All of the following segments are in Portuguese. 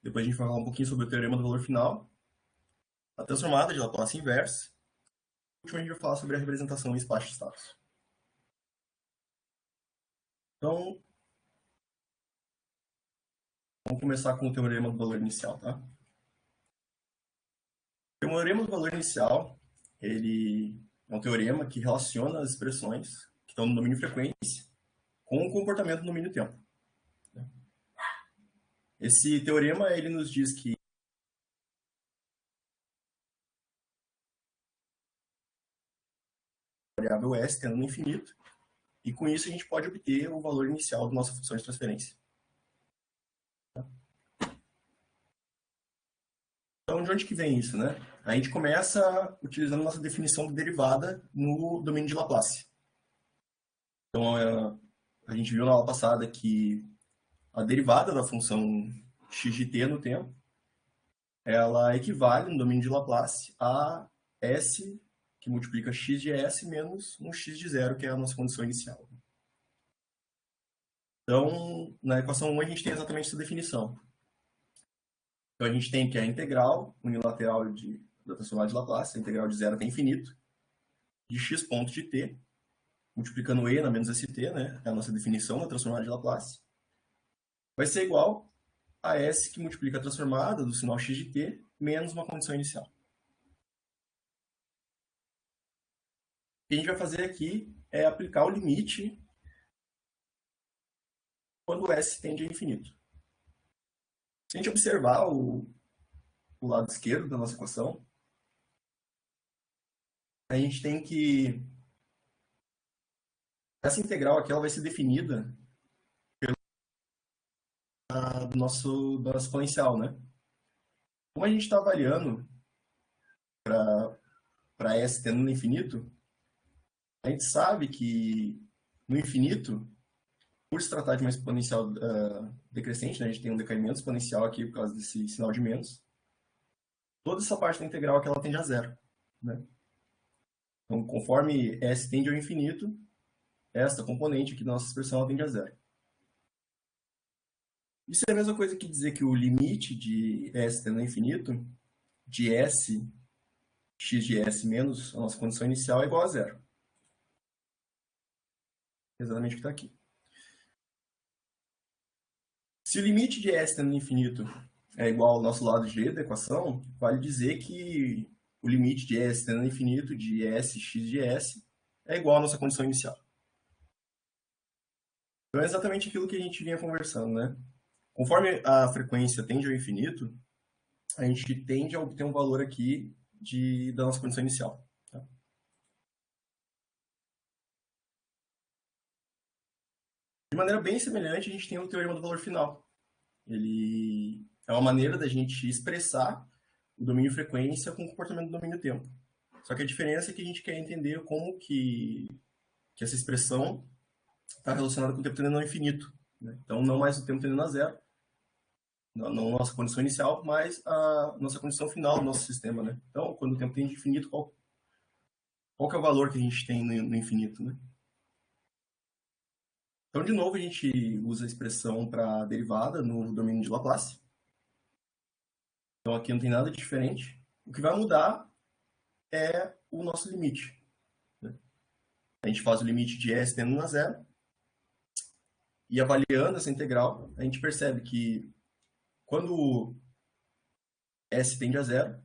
Depois a gente vai falar um pouquinho sobre o teorema do valor final, a transformada de Laplace inversa. Por último, a gente vai falar sobre a representação em espaço de estados. Então, vamos começar com o teorema do valor inicial, tá? O teorema do valor inicial, ele é um teorema que relaciona as expressões que estão no domínio frequência com o comportamento no domínio tempo. Esse teorema, ele nos diz que a variável s tendo no infinito, e com isso a gente pode obter o valor inicial da nossa função de transferência. Então, de onde que vem isso, né? A gente começa utilizando nossa definição de derivada no domínio de Laplace. Então, a gente viu na aula passada que a derivada da função x de t no tempo, ela equivale no domínio de Laplace a s, que multiplica x de s, menos um x de zero, que é a nossa condição inicial. Então, na equação 1, a gente tem exatamente essa definição. Então, a gente tem que a integral unilateral da transformada de Laplace, a integral de zero até infinito, de x ponto de t, multiplicando e na menos st, né? É a nossa definição da transformada de Laplace. Vai ser igual a s que multiplica a transformada do sinal x de t menos uma condição inicial. O que a gente vai fazer aqui é aplicar o limite quando s tende a infinito. Se a gente observar o lado esquerdo da nossa equação, a gente tem que essa integral aqui ela vai ser definida do nosso exponencial, né? Como a gente está avaliando para s tendo no infinito, a gente sabe que no infinito, por se tratar de uma exponencial decrescente, né, a gente tem um decaimento exponencial aqui por causa desse sinal de menos, toda essa parte da integral aqui ela tende a zero, né? Então, conforme s tende ao infinito, esta componente aqui da nossa expressão ela tende a zero. Isso é a mesma coisa que dizer que o limite de s tendo ao infinito, de s, x de s menos a nossa condição inicial é igual a zero. Exatamente o que está aqui. Se o limite de s tendo no infinito é igual ao nosso lado g da equação, vale dizer que o limite de s tendo no infinito de s x de s é igual à nossa condição inicial. Então é exatamente aquilo que a gente vinha conversando, né? Conforme a frequência tende ao infinito, a gente tende a obter um valor aqui da nossa condição inicial. Tá? De maneira bem semelhante, a gente tem o teorema do valor final. Ele é uma maneira da gente expressar o domínio frequência com o comportamento do domínio tempo. Só que a diferença é que a gente quer entender como que essa expressão está relacionada com o tempo tendendo ao infinito. Né? Então, não mais o tempo tendendo a zero, não nossa condição inicial, mas a nossa condição final do nosso sistema. Né? Então, quando o tempo tende a infinito, qual que é o valor que a gente tem no infinito? Né? Então, de novo, a gente usa a expressão para derivada no domínio de Laplace. Então, aqui não tem nada de diferente. O que vai mudar é o nosso limite. Né? A gente faz o limite de s tendendo a zero. E avaliando essa integral, a gente percebe que quando s tende a zero,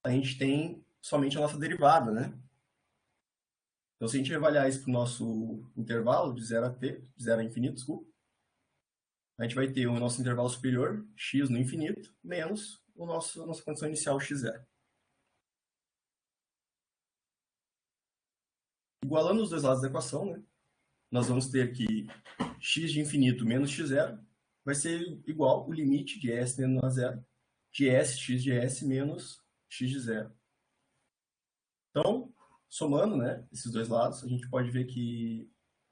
a gente tem somente a nossa derivada, né? Então, se a gente avaliar isso para o nosso intervalo de 0 a t, de 0 a infinito, desculpa, a gente vai ter o nosso intervalo superior, x no infinito, menos a nossa condição inicial, x0. Igualando os dois lados da equação, né, nós vamos ter que x de infinito menos x0 vai ser igual o limite de s tendendo a zero de s x de s menos x de zero. Então, somando, né, esses dois lados, a gente pode ver que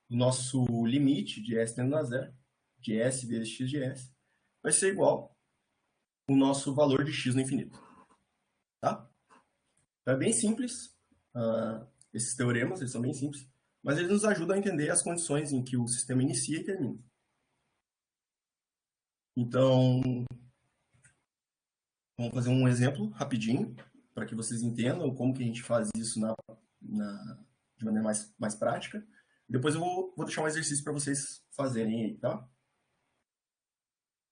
o nosso limite de s tendendo a zero, de s vezes x de s, vai ser igual o nosso valor de x no infinito. Tá? Então, é bem simples. Esses teoremas, eles são bem simples, mas eles nos ajudam a entender as condições em que o sistema inicia e termina. Então, Vamos fazer um exemplo rapidinho, para que vocês entendam como que a gente faz isso de maneira mais prática. Depois eu vou deixar um exercício para vocês fazerem aí, tá?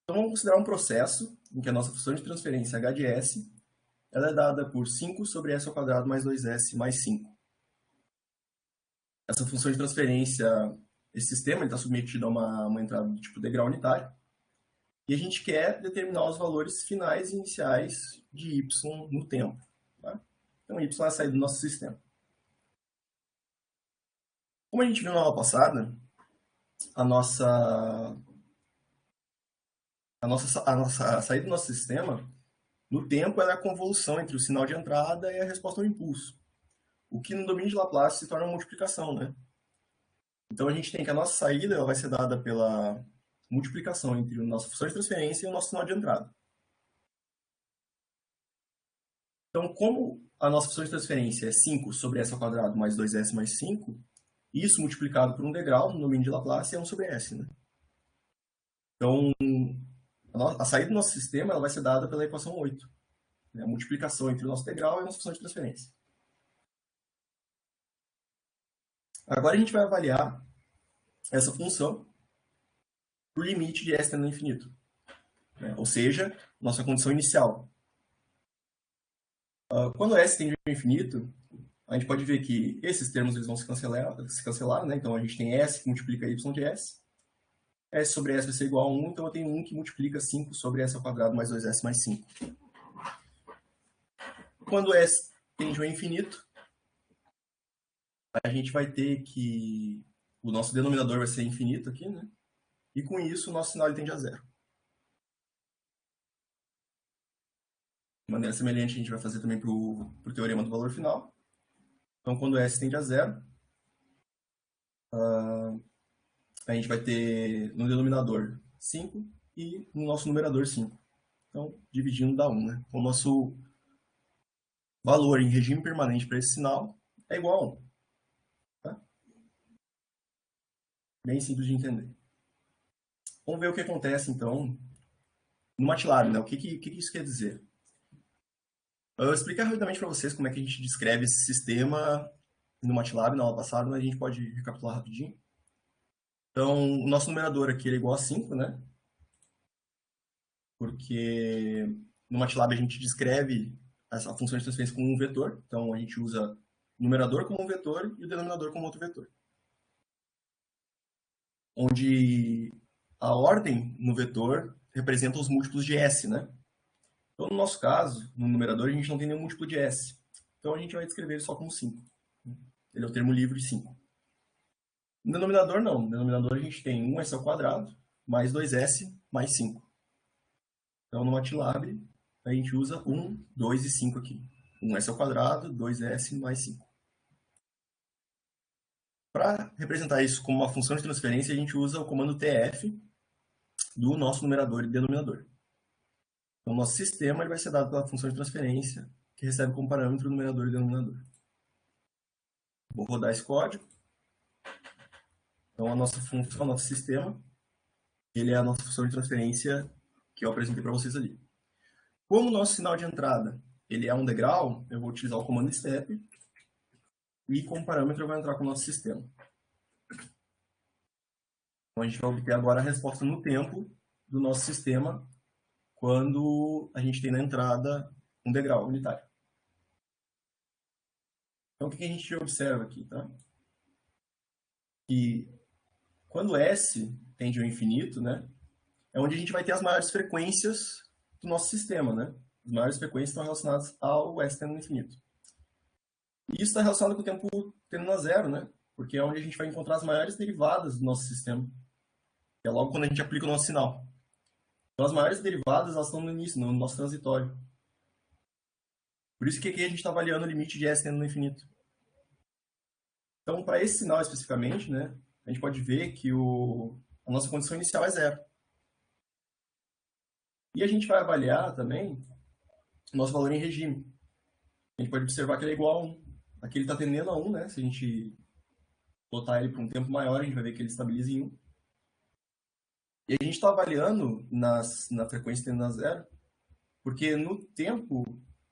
Então vamos considerar um processo em que a nossa função de transferência h de s ela é dada por 5 sobre s ao quadrado mais 2s mais 5. Essa função de transferência, esse sistema está submetido a uma entrada do tipo degrau unitário. E a gente quer determinar os valores finais e iniciais de y no tempo. Tá? Então, y é a saída do nosso sistema. Como a gente viu na aula passada, a saída do nosso sistema, no tempo, ela é a convolução entre o sinal de entrada e a resposta ao impulso. O que no domínio de Laplace se torna uma multiplicação, né? Então a gente tem que a nossa saída ela vai ser dada pela multiplicação entre a nossa função de transferência e o nosso sinal de entrada. Então, como a nossa função de transferência é 5 sobre s ao quadrado mais 2s mais 5, isso multiplicado por um degrau no domínio de Laplace é 1 sobre s. Né? Então, a saída do nosso sistema ela vai ser dada pela equação 8. Né? A multiplicação entre o nosso degrau e a nossa função de transferência. Agora a gente vai avaliar essa função por limite de s tendendo ao infinito. Né? Ou seja, nossa condição inicial. Quando s tende ao infinito, a gente pode ver que esses termos eles vão se cancelar, né? Então a gente tem s que multiplica y de s. S sobre S vai ser igual a 1, então eu tenho 1 que multiplica 5 sobre S ao quadrado mais 2S mais 5. Quando S tende ao infinito, a gente vai ter que o nosso denominador vai ser infinito aqui, né? E com isso o nosso sinal ele tende a zero. De maneira semelhante a gente vai fazer também para o teorema do valor final. Então quando S tende a zero, a gente vai ter no denominador 5 e no nosso numerador 5. Então, dividindo dá 1, né? O nosso valor em regime permanente para esse sinal é igual a 1. Tá? Bem simples de entender. Vamos ver o que acontece, então, no MATLAB. Né? O que isso quer dizer? Eu vou explicar rapidamente para vocês como é que a gente descreve esse sistema no MATLAB na aula passada, mas a gente pode recapitular rapidinho. Então, o nosso numerador aqui é igual a 5, né? Porque no MATLAB a gente descreve essa função de transferência como um vetor. Então, a gente usa o numerador como um vetor e o denominador como outro vetor. Onde a ordem no vetor representa os múltiplos de S, né? Então, no nosso caso, no numerador, a gente não tem nenhum múltiplo de S. Então, a gente vai descrever ele só como 5. Ele é o termo livre de 5. No denominador, não. No denominador, a gente tem 1s ao quadrado mais 2s mais 5. Então, no MATLAB, a gente usa 1, 2 e 5 aqui. 1s ao quadrado, 2s mais 5. Para representar isso como uma função de transferência, a gente usa o comando tf do nosso numerador e denominador. Então, o nosso sistema ele vai ser dado pela função de transferência, que recebe como parâmetro o numerador e denominador. Vou rodar esse código. Então, a nossa função, o nosso sistema, ele é a nossa função de transferência que eu apresentei para vocês ali. Como o nosso sinal de entrada ele é um degrau, eu vou utilizar o comando step e como parâmetro eu vou entrar com o nosso sistema. Então, a gente vai obter agora a resposta no tempo do nosso sistema quando a gente tem na entrada um degrau unitário. Então, o que a gente observa aqui? Tá? Que quando S tende ao infinito, né, é onde a gente vai ter as maiores frequências do nosso sistema. Né? As maiores frequências estão relacionadas ao S tendendo ao infinito. E isso está relacionado com o tempo tendendo a zero, né? Porque é onde a gente vai encontrar as maiores derivadas do nosso sistema. Que é logo quando a gente aplica o nosso sinal. Então, as maiores derivadas elas estão no início, no nosso transitório. Por isso que aqui a gente está avaliando o limite de S tendendo ao infinito. Então, para esse sinal especificamente, né, a gente pode ver que a nossa condição inicial é zero. E a gente vai avaliar também o nosso valor em regime. A gente pode observar que ele é igual a 1. Aqui ele está tendendo a 1, né? Se a gente botar ele por um tempo maior, a gente vai ver que ele estabiliza em 1. E a gente está avaliando na frequência tendendo a zero Porque no tempo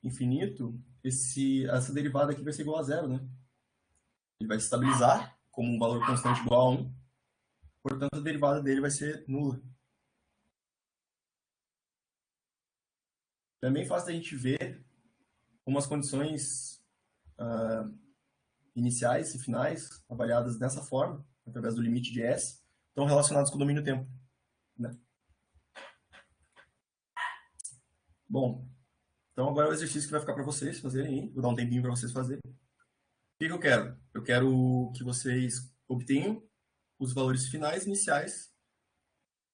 infinito, essa derivada aqui vai ser igual a zero, né? Ele vai se estabilizar como um valor constante igual a 1, portanto a derivada dele vai ser nula. É bem fácil da gente ver como as condições iniciais e finais, avaliadas dessa forma, através do limite de S, estão relacionadas com o domínio tempo. Né? Bom, então agora é o exercício que vai ficar para vocês fazerem aí. Vou dar um tempinho para vocês fazerem. O que eu quero? Eu quero que vocês obtenham os valores finais iniciais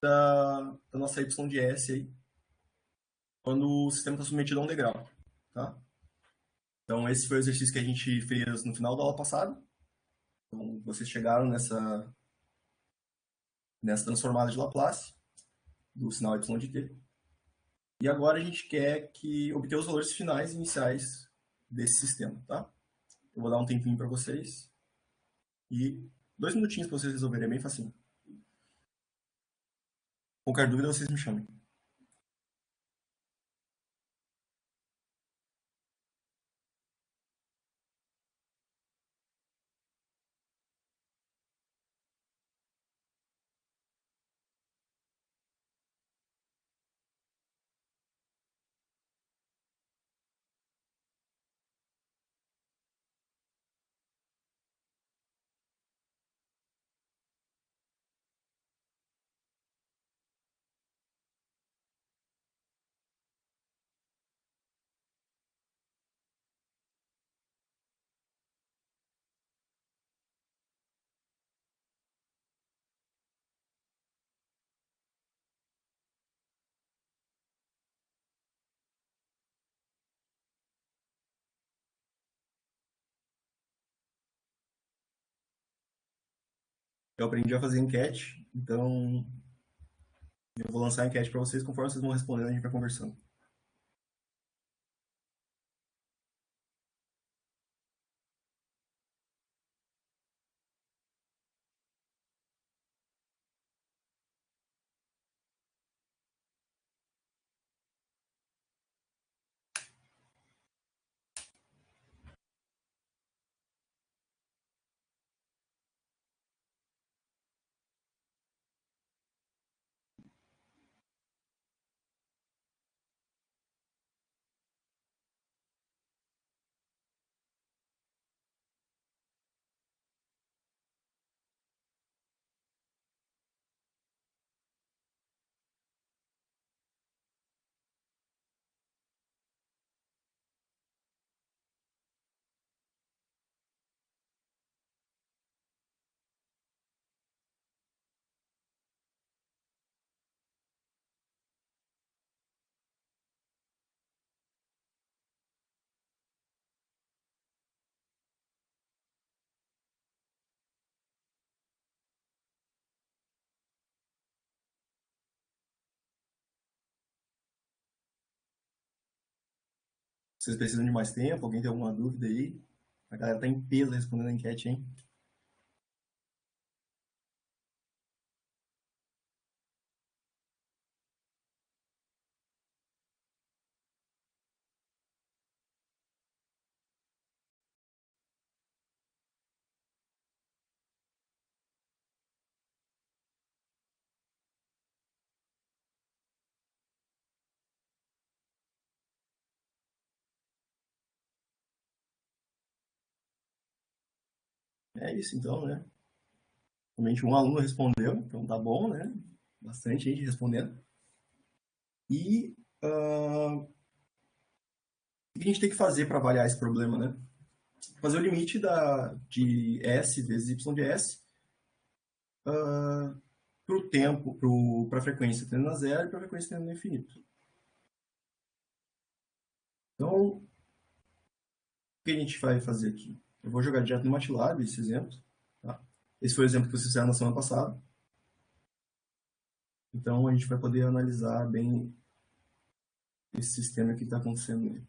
da nossa y de S aí, quando o sistema está submetido a um degrau. Tá? Então, esse foi o exercício que a gente fez no final da aula passada. Então, vocês chegaram nessa transformada de Laplace, do sinal y de t. E agora a gente quer obter os valores finais iniciais desse sistema, tá? Eu vou dar um tempinho para vocês e 2 minutinhos para vocês resolverem, é bem facinho. Qualquer dúvida, vocês me chamem. Eu aprendi a fazer enquete, então eu vou lançar a enquete para vocês, conforme vocês vão respondendo, a gente vai conversando. Vocês precisam de mais tempo? Alguém tem alguma dúvida aí? A galera tá em peso respondendo a enquete, hein? É isso então, né? Somente um aluno respondeu, então tá bom, né? Bastante gente respondendo. E o que a gente tem que fazer para avaliar esse problema, né? Fazer o limite de S vezes Y de S para o tempo, para a frequência tendendo a zero e para a frequência tendendo a infinito. Então, o que a gente vai fazer aqui? Eu vou jogar direto no MATLAB esse exemplo. Tá? Esse foi o exemplo que vocês fizeram na semana passada. Então, a gente vai poder analisar bem esse sistema que está acontecendo nele.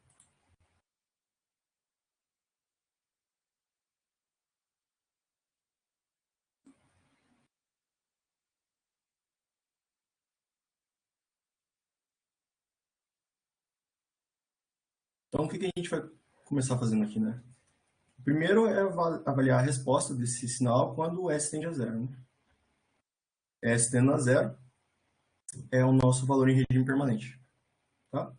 Então, o que a gente vai começar fazendo aqui, né? O primeiro é avaliar a resposta desse sinal quando o S tende a zero, né? S tendendo a zero é o nosso valor em regime permanente, tá?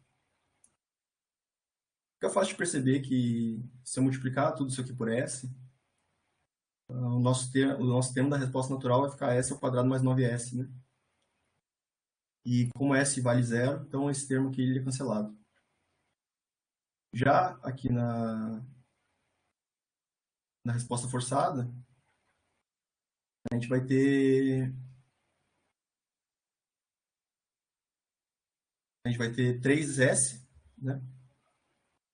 Fica fácil de perceber que se eu multiplicar tudo isso aqui por S, o nosso termo da resposta natural vai ficar S ao quadrado mais 9S, né? E como S vale zero, então esse termo aqui ele é cancelado. Já aqui na resposta forçada, a gente vai ter 3S, né?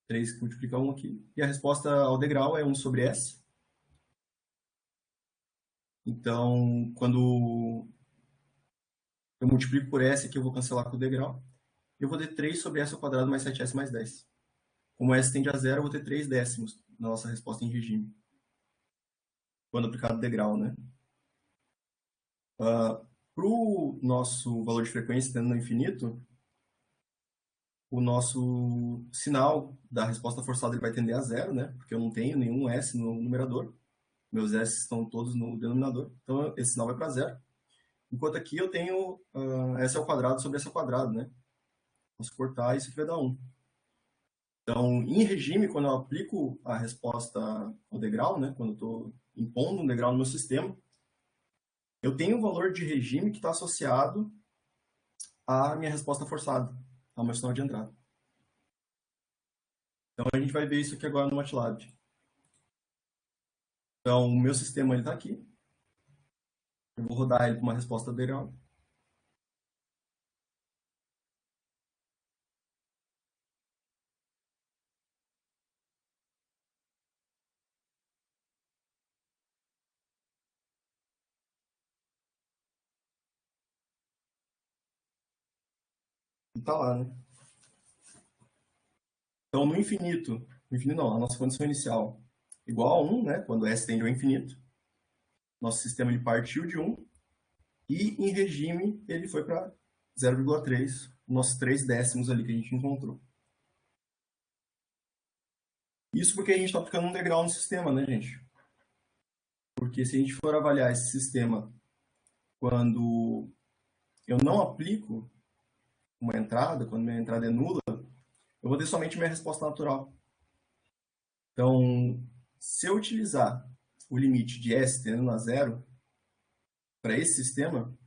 3 que multiplica 1 aqui. E a resposta ao degrau é 1 sobre S. Então, quando eu multiplico por S aqui, eu vou cancelar com o degrau. Eu vou ter 3 sobre S ao quadrado mais 7S mais 10. Como S tende a zero, eu vou ter 3 décimos na nossa resposta em regime. Quando aplicado o degrau, né? Para o nosso valor de frequência tendo no infinito, o nosso sinal da resposta forçada ele vai tender a zero, né? Porque eu não tenho nenhum S no numerador. Meus S estão todos no denominador. Então, esse sinal vai para zero. Enquanto aqui eu tenho S ao quadrado sobre S ao quadrado, né? Posso cortar, isso aqui vai dar 1. Então, em regime, quando eu aplico a resposta ao degrau, né? Quando eu estou impondo um degrau no meu sistema, eu tenho um valor de regime que está associado à minha resposta forçada, ao meu sinal de entrada. Então, a gente vai ver isso aqui agora no MATLAB. Então, o meu sistema está aqui. Eu vou rodar ele com uma resposta degrau. E tá lá, né? Então, no infinito não, a nossa condição inicial igual a 1, né? Quando S tende ao infinito. Nosso sistema ele partiu de 1 e em regime ele foi para 0,3, nossos 3 décimos ali que a gente encontrou. Isso porque a gente está aplicando um degrau no sistema, né, gente? Porque se a gente for avaliar esse sistema quando eu não aplico uma entrada, quando minha entrada é nula, eu vou ter somente minha resposta natural. Então, se eu utilizar o limite de S tendendo a zero para esse sistema, o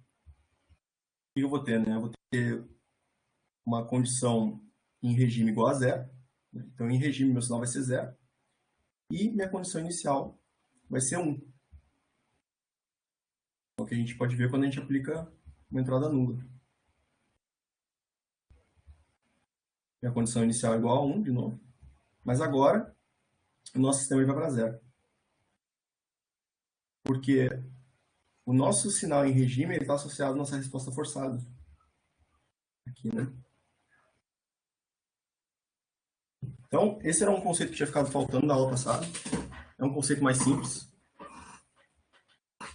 que eu vou ter? Né? Eu vou ter uma condição em regime igual a zero. Né? Então, em regime, meu sinal vai ser zero. E minha condição inicial vai ser 1. É o que a gente pode ver quando a gente aplica uma entrada nula. Minha condição inicial é igual a 1, de novo. Mas agora, o nosso sistema vai para zero. Porque o nosso sinal em regime está associado à nossa resposta forçada. Aqui, né? Então, esse era um conceito que tinha ficado faltando na aula passada. É um conceito mais simples.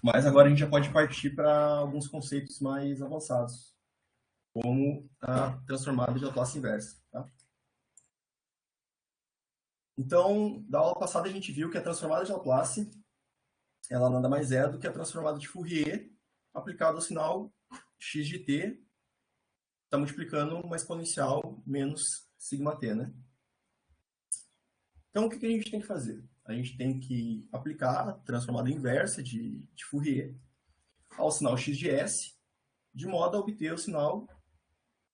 Mas agora a gente já pode partir para alguns conceitos mais avançados, como a transformada de Laplace inversa. Tá? Então, da aula passada a gente viu que a transformada de Laplace ela nada mais é do que a transformada de Fourier aplicada ao sinal x de t está multiplicando uma exponencial menos sigma t, né? Então, o que a gente tem que fazer? A gente tem que aplicar a transformada inversa de Fourier ao sinal x de s, de modo a obter o sinal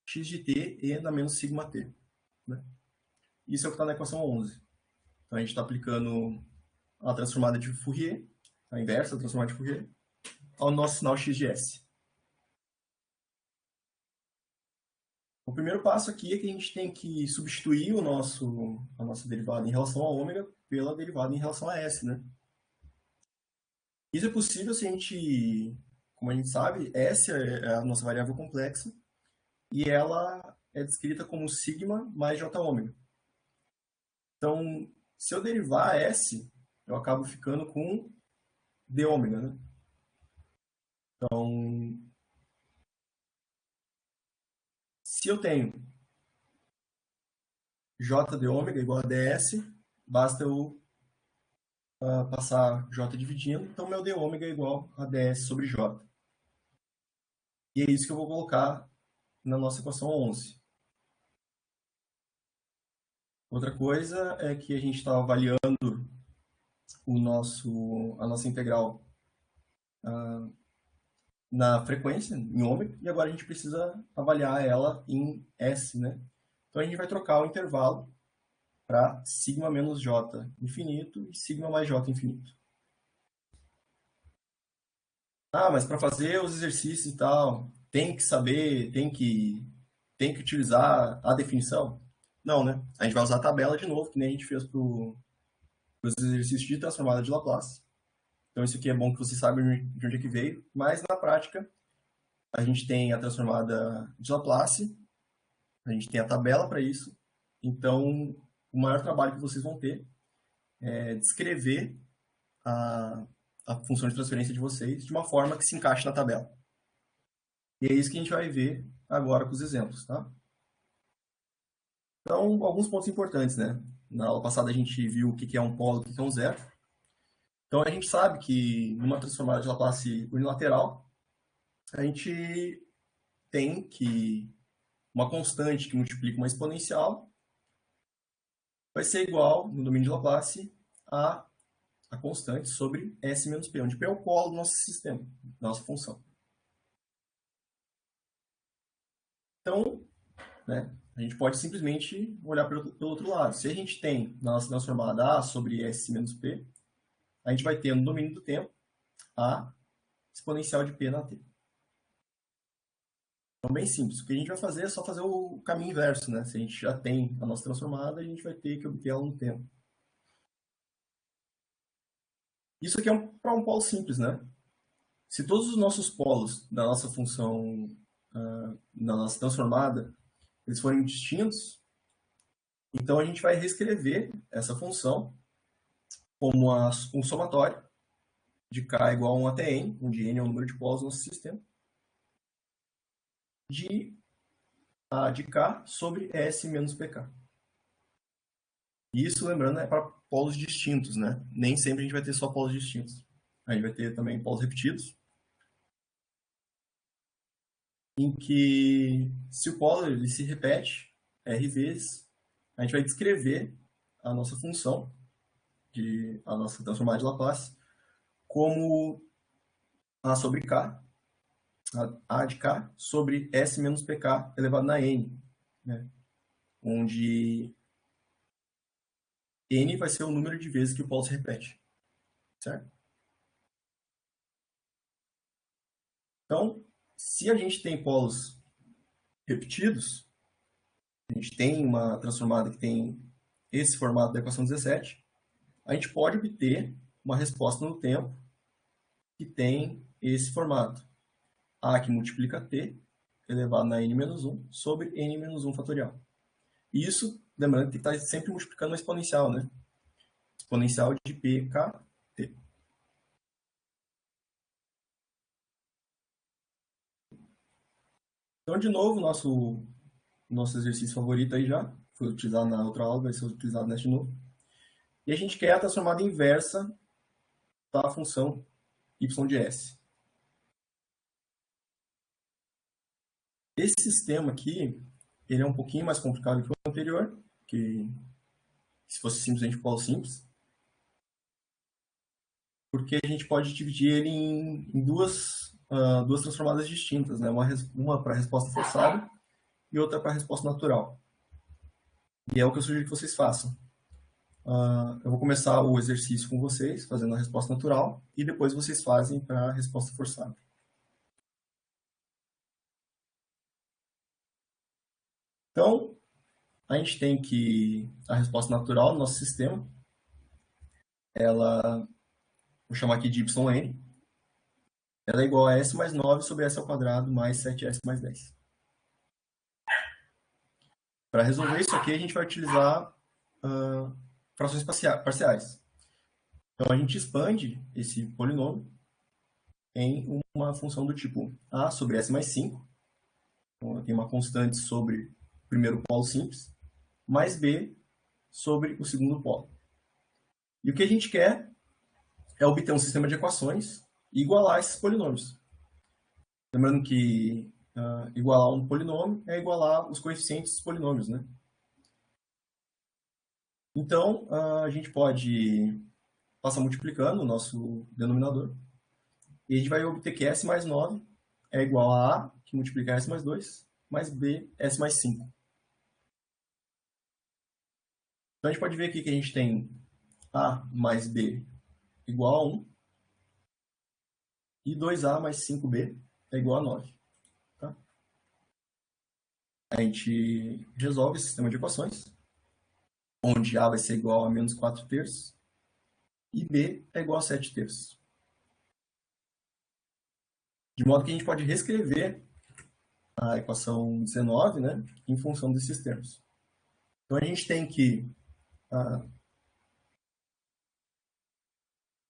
x de t e na menos sigma t. Né? Isso é o que está na equação 11. Então, a gente está aplicando a transformada de Fourier, a inversa da transformada de Fourier, ao nosso sinal x de s. O primeiro passo aqui é que a gente tem que substituir a nossa derivada em relação a ômega pela derivada em relação a s, né? Isso é possível se a gente, como a gente sabe, s é a nossa variável complexa e ela é descrita como sigma mais j ômega. Então, se eu derivar s, eu acabo ficando com d ômega, né? Então, se eu tenho j de ômega igual a ds, basta eu passar j dividindo, então meu d ômega é igual a ds sobre j. E é isso que eu vou colocar na nossa equação 11. Outra coisa é que a gente está avaliando a nossa integral na frequência, em ômega, e agora a gente precisa avaliar ela em S, né? Então a gente vai trocar o intervalo para sigma menos j infinito e sigma mais j infinito. Ah, mas para fazer os exercícios e tal, tem que saber, tem que utilizar a definição? Não, né? A gente vai usar a tabela de novo, que nem a gente fez para os exercícios de transformada de Laplace. Então isso aqui é bom que você saiba de onde é que veio, mas na prática a gente tem a transformada de Laplace, a gente tem a tabela para isso, então o maior trabalho que vocês vão ter é descrever a, a função de transferência de vocês de uma forma que se encaixe na tabela. E é isso que a gente vai ver agora com os exemplos, tá? Então, alguns pontos importantes, né? Na aula passada a gente viu o que é um polo e o que é um zero. Então, a gente sabe que numa transformada de Laplace unilateral, a gente tem que uma constante que multiplica uma exponencial vai ser igual, no domínio de Laplace, a constante sobre S menos P, onde P é o polo do nosso sistema, da nossa função. Então, né, a gente pode simplesmente olhar pelo outro lado. Se a gente tem na nossa transformada A sobre S menos P, a gente vai ter no domínio do tempo a exponencial de P na T. Então, bem simples. O que a gente vai fazer é só fazer o caminho inverso, né? Se a gente já tem a nossa transformada, a gente vai ter que obter ela no tempo. Isso aqui é para um polo simples, né? Se todos os nossos polos da nossa função, da nossa transformada, eles forem distintos, então a gente vai reescrever essa função como um somatório de k igual a 1 até n, onde n é o número de polos do nosso sistema, de A de k sobre S menos pk. Isso, lembrando, é para polos distintos, né? Nem sempre a gente vai ter só polos distintos. A gente vai ter também polos repetidos, em que, se o polo ele se repete R vezes, a gente vai descrever a nossa função, a nossa transformada de Laplace, como A sobre K, A de K, sobre S menos PK elevado na N, né? Onde N vai ser o número de vezes que o polo se repete, certo? Então, se a gente tem polos repetidos, a gente tem uma transformada que tem esse formato da equação 17, a gente pode obter uma resposta no tempo que tem esse formato. A que multiplica T elevado na n menos 1 sobre n menos 1 fatorial. Isso, lembrando que está sempre multiplicando uma exponencial, né? Exponencial de pkt. Então, de novo, nosso exercício favorito aí já, foi utilizado na outra aula, vai ser utilizado neste de novo. E a gente quer a transformada inversa da função y de s. Esse sistema aqui, ele é um pouquinho mais complicado que o anterior, que se fosse simplesmente polo simples, porque a gente pode dividir ele em duas transformadas distintas, né? Uma para resposta forçada e outra para resposta natural. E é o que eu sugiro que vocês façam. Eu vou começar o exercício com vocês, fazendo a resposta natural, e depois vocês fazem para a resposta forçada. Então, a gente tem que a resposta natural do nosso sistema, ela, vou chamar aqui de yn, ela é igual a s mais 9 sobre s ao quadrado mais 7s mais 10. Para resolver isso aqui, a gente vai utilizar frações parciais. Então, a gente expande esse polinômio em uma função do tipo a sobre s mais 5. Então, tem uma constante sobre o primeiro polo simples. mais b sobre o segundo polo. E o que a gente quer é obter um sistema de equações e igualar esses polinômios. Lembrando que igualar um polinômio é igualar os coeficientes dos polinômios, né? Então, a gente pode passar multiplicando o nosso denominador e a gente vai obter que S mais 9 é igual a A, que multiplica S mais 2, mais B, S mais 5. Então, a gente pode ver aqui que a gente tem A mais B igual a 1 e 2A mais 5B é igual a 9. Tá? A gente resolve esse sistema de equações, onde A vai ser igual a menos 4 terços e B é igual a 7 terços. De modo que a gente pode reescrever a equação 19, né, em função desses termos. Então, a gente tem que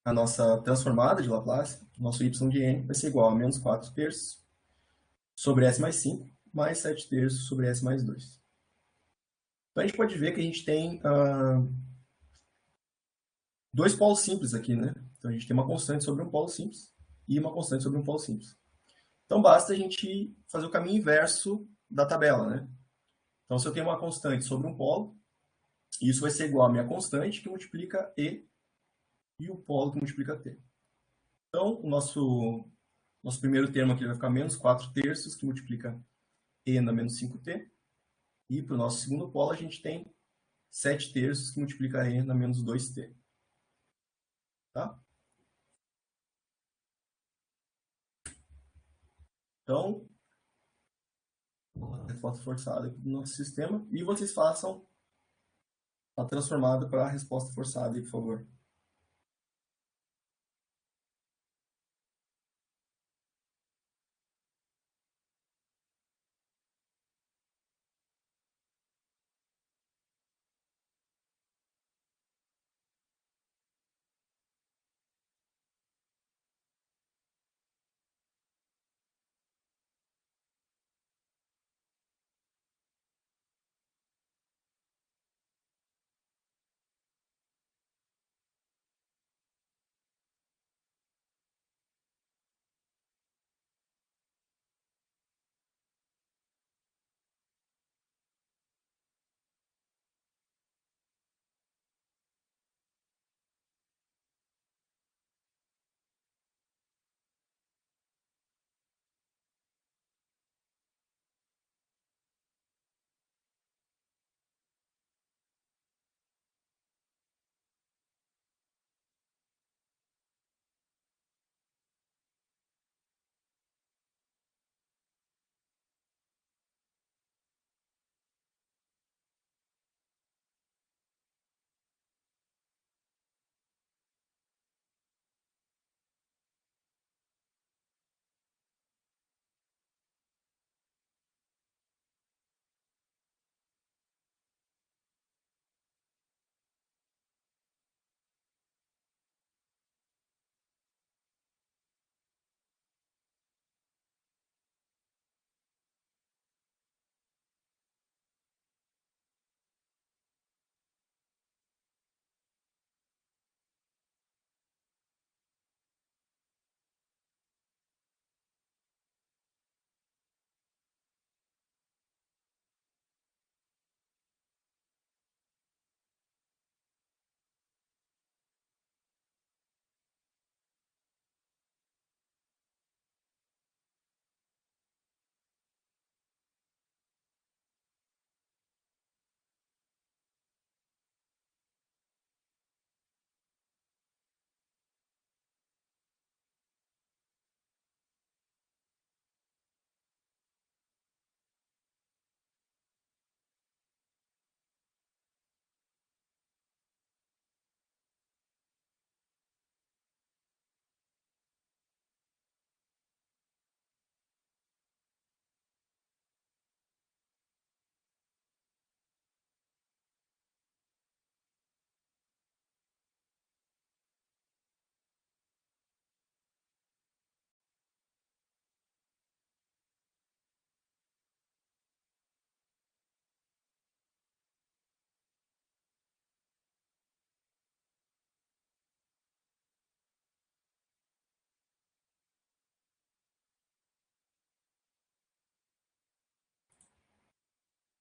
a nossa transformada de Laplace, nosso y de n, vai ser igual a menos 4 terços sobre S mais 5, mais 7 terços sobre S mais 2. Então, a gente pode ver que a gente tem dois polos simples aqui, né? Então, a gente tem uma constante sobre um polo simples e uma constante sobre um polo simples. Então, basta a gente fazer o caminho inverso da tabela, né? Então, se eu tenho uma constante sobre um polo, isso vai ser igual a minha constante que multiplica e o polo que multiplica t. Então, o nosso primeiro termo aqui vai ficar menos 4 terços, que multiplica e na menos 5t. E para o nosso segundo polo, a gente tem 7 terços, que multiplica e na menos 2t. Tá? Então, resposta forçada aqui do nosso sistema. E vocês façam a transformada para a resposta forçada, aí, por favor.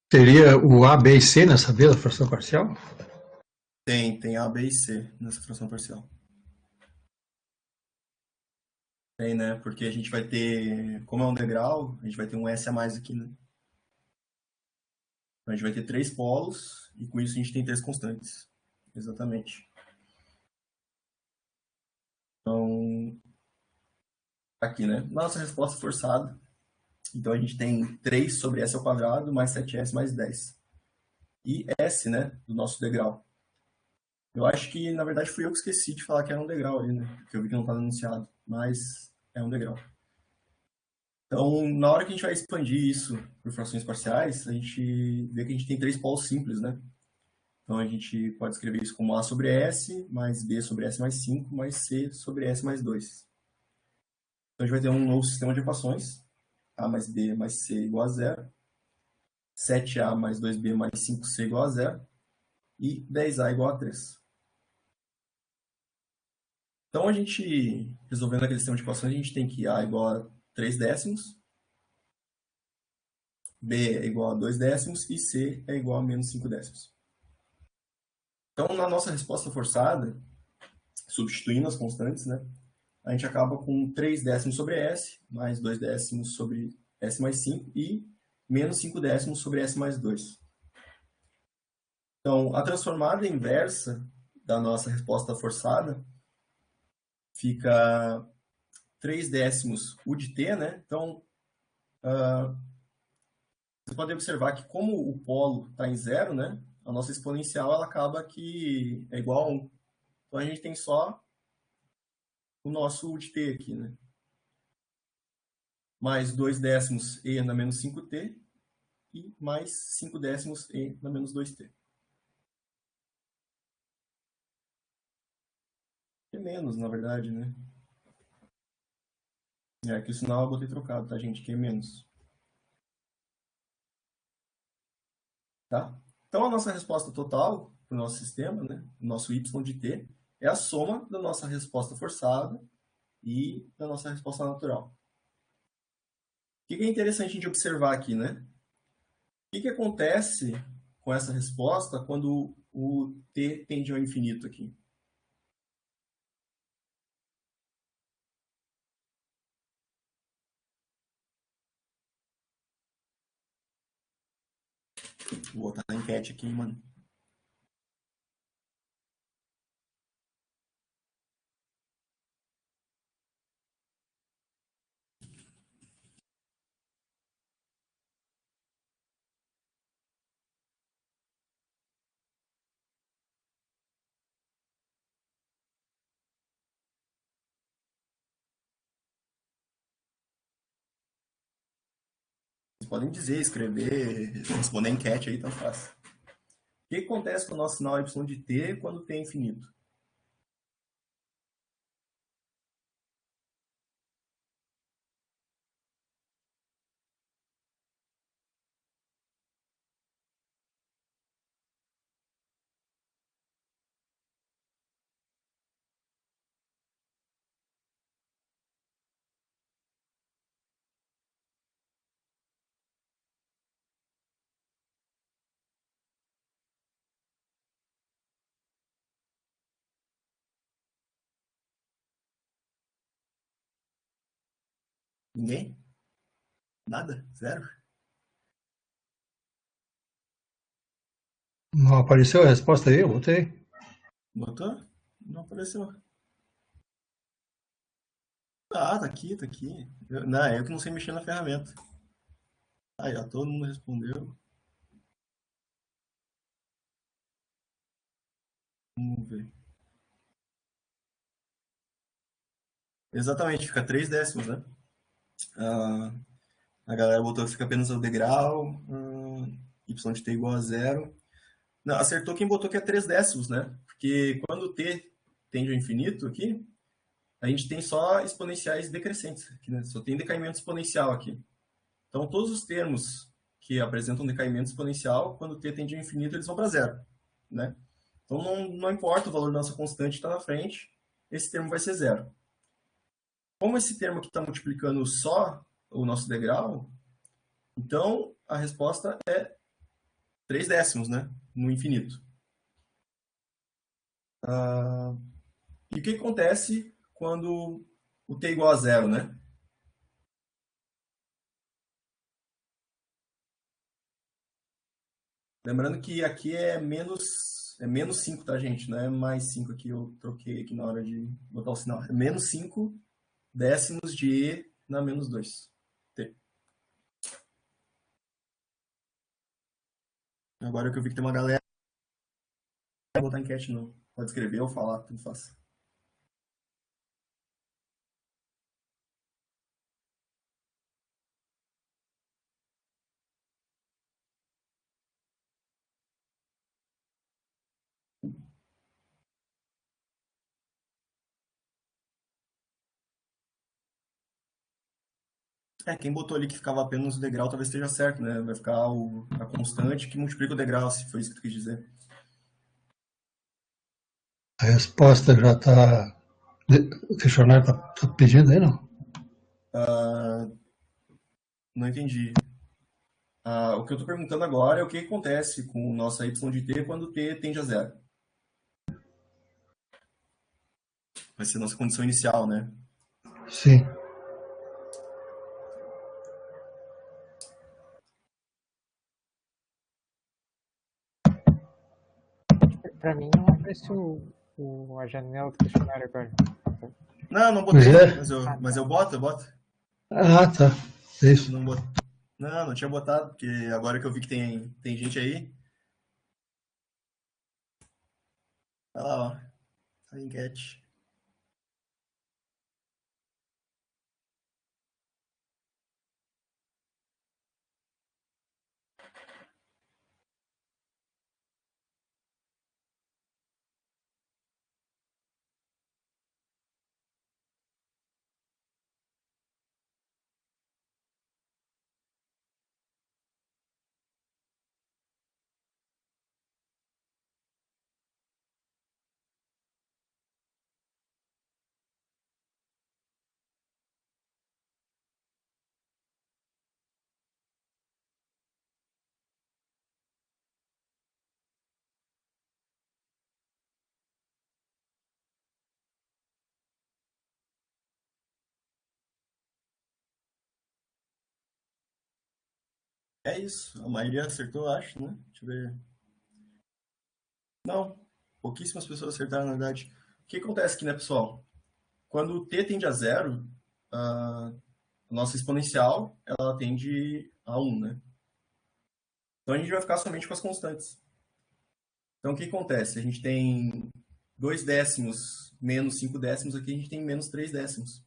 Seria o A, B e C nessa vez, a fração parcial? Tem A, B e C nessa fração parcial. Tem, né? Porque a gente vai ter, como é um degrau, a gente vai ter um S a mais aqui, né? Então a gente vai ter 3 polos e com isso a gente tem 3 constantes. Exatamente. Então, aqui, né? Nossa resposta forçada. Então a gente tem 3 sobre S ao quadrado mais 7S mais 10. E S, né? Do nosso degrau. Eu acho que, na verdade, fui eu que esqueci de falar que era um degrau ali, né? Porque eu vi que não estava anunciado. Mas é um degrau. Então, na hora que a gente vai expandir isso por frações parciais, a gente vê que a gente tem 3 polos simples, né? Então, a gente pode escrever isso como A sobre S, mais B sobre S mais 5, mais C sobre S mais 2. Então, a gente vai ter um novo sistema de equações. A mais B mais C igual a zero. 7A mais 2B mais 5C igual a zero. E 10A igual a 3. Então, a gente, resolvendo aquele sistema de equações, a gente tem que A igual a 3 décimos, B é igual a 2 décimos e C é igual a menos 5 décimos. Então, na nossa resposta forçada, substituindo as constantes, né, a gente acaba com 3 décimos sobre S, mais 2 décimos sobre S mais 5 e menos 5 décimos sobre S mais 2. Então, a transformada inversa da nossa resposta forçada fica 3 décimos U de T, né? Então, você pode observar que como o polo está em zero, né? A nossa exponencial ela acaba que é igual a 1. Então, a gente tem só o nosso U de T aqui, né? Mais 2 décimos E na menos 5T e mais 5 décimos E na menos 2T. É menos, na verdade, né? É que o sinal eu botei trocado, tá, gente? Que é menos. Tá? Então, a nossa resposta total para o nosso sistema, né? O nosso y de t, é a soma da nossa resposta forçada e da nossa resposta natural. O que é interessante a gente observar aqui, né? O que acontece com essa resposta quando o t tende ao infinito aqui? Vou botar na enquete aqui, mano. Vocês podem dizer, escrever, responder a enquete aí, tá fácil. O que acontece com o nosso sinal y de t quando t é infinito? Ninguém? Nada? Zero? Não apareceu a resposta aí? Eu botei. Botou? Não apareceu. Ah, tá aqui, tá aqui. Não, é eu que não sei mexer na ferramenta. Ah, já todo mundo respondeu. Vamos ver. Exatamente, fica 3 décimos, né? Ah, a galera botou que fica apenas o degrau, y de t igual a zero. Não, acertou quem botou que é 3 décimos, né? Porque quando t tende ao infinito aqui, a gente tem só exponenciais decrescentes aqui, né? Só tem decaimento exponencial aqui. Então, todos os termos que apresentam decaimento exponencial, quando t tende ao infinito, eles vão para zero, né? Então, não importa o valor da nossa constante está na frente, esse termo vai ser zero. Como esse termo aqui está multiplicando só o nosso degrau, então a resposta é 3 décimos, né? No infinito. E o que acontece quando o t é igual a zero, né? Lembrando que aqui é menos 5, tá, gente? Não é mais 5 aqui, eu troquei aqui na hora de botar o sinal. É menos 5 décimos de e na menos 2. T. Agora que eu vi que tem uma galera, não vou botar enquete não. Pode escrever ou falar, tudo faz. Quem botou ali que ficava apenas o degrau talvez esteja certo, né? Vai ficar a constante que multiplica o degrau, se foi isso que tu quis dizer. A resposta já está. O questionário está pedindo aí, não? Não entendi. O que eu estou perguntando agora é o que acontece com nossa y de t quando t tende a zero. Vai ser nossa condição inicial, né? Sim. Pra mim não apareceu a janela do questionário agora. Não Pois botei, é. mas eu boto. Ah, tá. É isso. Não tinha botado, porque agora que eu vi que tem gente aí. Olha lá, ó. A enquete. É isso. A maioria acertou, eu acho, né? Deixa eu ver. Não. Pouquíssimas pessoas acertaram, na verdade. O que acontece aqui, né, pessoal? Quando o t tende a zero, a nossa exponencial, ela tende a 1, né? Então a gente vai ficar somente com as constantes. Então o que acontece? A gente tem 2 décimos menos 5 décimos, aqui a gente tem menos 3 décimos,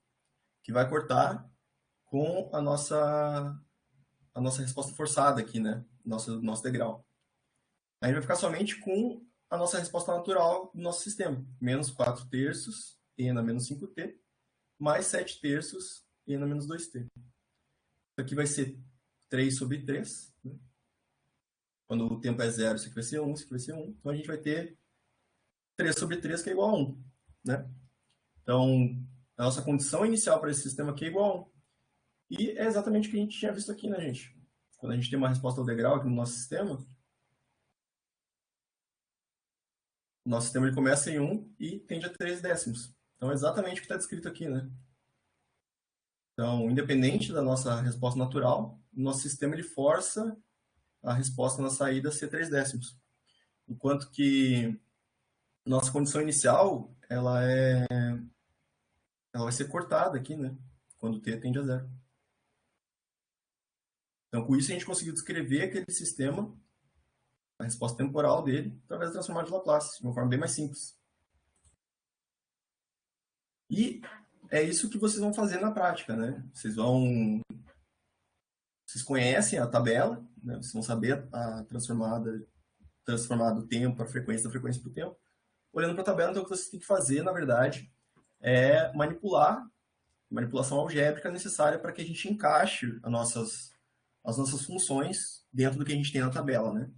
que vai cortar com a nossa resposta forçada aqui, né? Nosso degrau. A gente vai ficar somente com a nossa resposta natural do nosso sistema. Menos 4 terços, e na menos 5t, mais 7 terços, e na menos 2t. Isso aqui vai ser 3 sobre 3, né? Quando o tempo é zero, isso aqui vai ser 1, isso aqui vai ser 1. Então a gente vai ter 3 sobre 3, que é igual a 1, né? Então, a nossa condição inicial para esse sistema aqui é igual a 1. E é exatamente o que a gente tinha visto aqui, né, gente? Quando a gente tem uma resposta ao degrau aqui no nosso sistema, o nosso sistema ele começa em 1 e tende a 3 décimos. Então, é exatamente o que está descrito aqui, né? Então, independente da nossa resposta natural, o nosso sistema ele força a resposta na saída a ser 3 décimos. Enquanto que nossa condição inicial, ela vai ser cortada aqui, né? Quando t tende a zero. Então, com isso, a gente conseguiu descrever aquele sistema, a resposta temporal dele, através da transformada de Laplace, de uma forma bem mais simples. E é isso que vocês vão fazer na prática, né? Vocês conhecem a tabela, né? Vocês vão saber a transformada do tempo para a frequência, da frequência para o tempo. Olhando para a tabela, então, o que vocês têm que fazer, na verdade, é manipulação algébrica necessária para que a gente encaixe as nossas funções dentro do que a gente tem na tabela, né?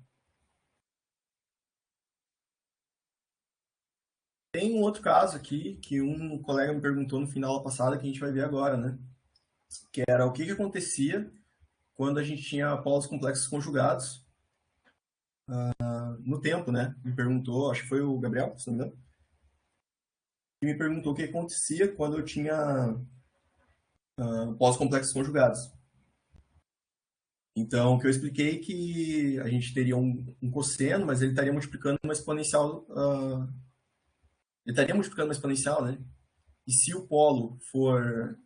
Tem um outro caso aqui que um colega me perguntou no final da aula passada que a gente vai ver agora, né? Que era o que acontecia quando a gente tinha polos complexos conjugados no tempo, né? Me perguntou, acho que foi o Gabriel, se não me engano, que me perguntou o que acontecia quando eu tinha pós-complexos conjugados. Então, o que eu expliquei é que a gente teria um cosseno, mas ele estaria multiplicando uma exponencial, ele estaria multiplicando uma exponencial, né? E se o polo for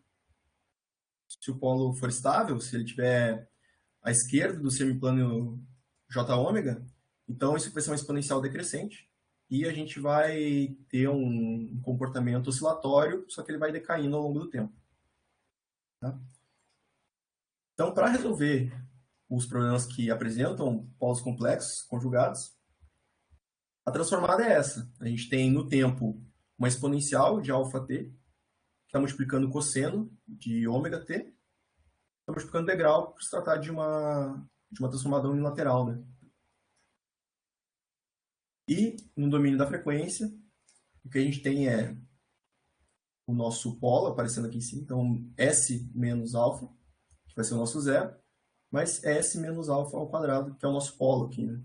estável, se ele tiver à esquerda do semiplano J ômega, então isso vai ser uma exponencial decrescente e a gente vai ter um comportamento oscilatório, só que ele vai decaindo ao longo do tempo. Tá? Então, para resolver os problemas que apresentam polos complexos conjugados, a transformada é essa. A gente tem no tempo uma exponencial de αt, que está multiplicando o cosseno de ômega t, está multiplicando degrau para se tratar de uma transformada unilateral. Né? E no domínio da frequência, o que a gente tem é o nosso polo aparecendo aqui em cima, então S menos alfa, que vai ser o nosso zero, mais S menos alfa ao quadrado, que é o nosso polo aqui, né?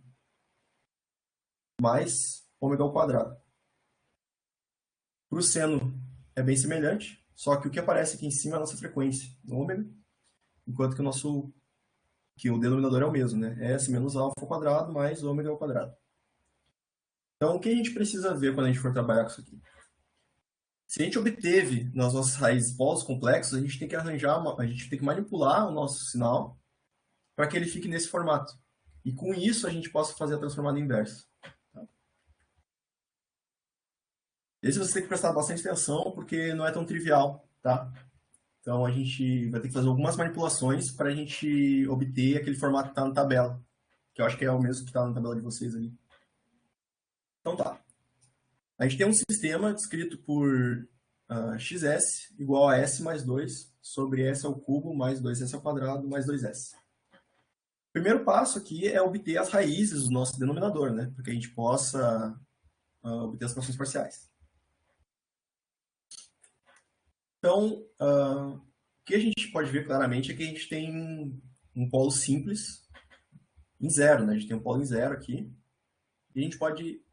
Mais ômega ao quadrado. Para o seno é bem semelhante, só que o que aparece aqui em cima é a nossa frequência, ômega, enquanto que o denominador é o mesmo, né? S menos alfa ao quadrado mais ômega ao quadrado. Então, o que a gente precisa ver quando a gente for trabalhar com isso aqui? Se a gente obteve nas nossas raízes polos complexos, a gente tem que a gente tem que manipular o nosso sinal para que ele fique nesse formato. E com isso a gente possa fazer a transformada inversa. Tá? Esse você tem que prestar bastante atenção porque não é tão trivial, tá? Então a gente vai ter que fazer algumas manipulações para a gente obter aquele formato que está na tabela, que eu acho que é o mesmo que está na tabela de vocês ali. Então tá. A gente tem um sistema descrito por xs igual a s mais 2 sobre s ao cubo mais 2s ao quadrado mais 2s. O primeiro passo aqui é obter as raízes do nosso denominador, né? Para que a gente possa obter as frações parciais. Então, o que a gente pode ver claramente é que a gente tem um polo simples em zero, né? A gente tem um polo em zero aqui. E a gente pode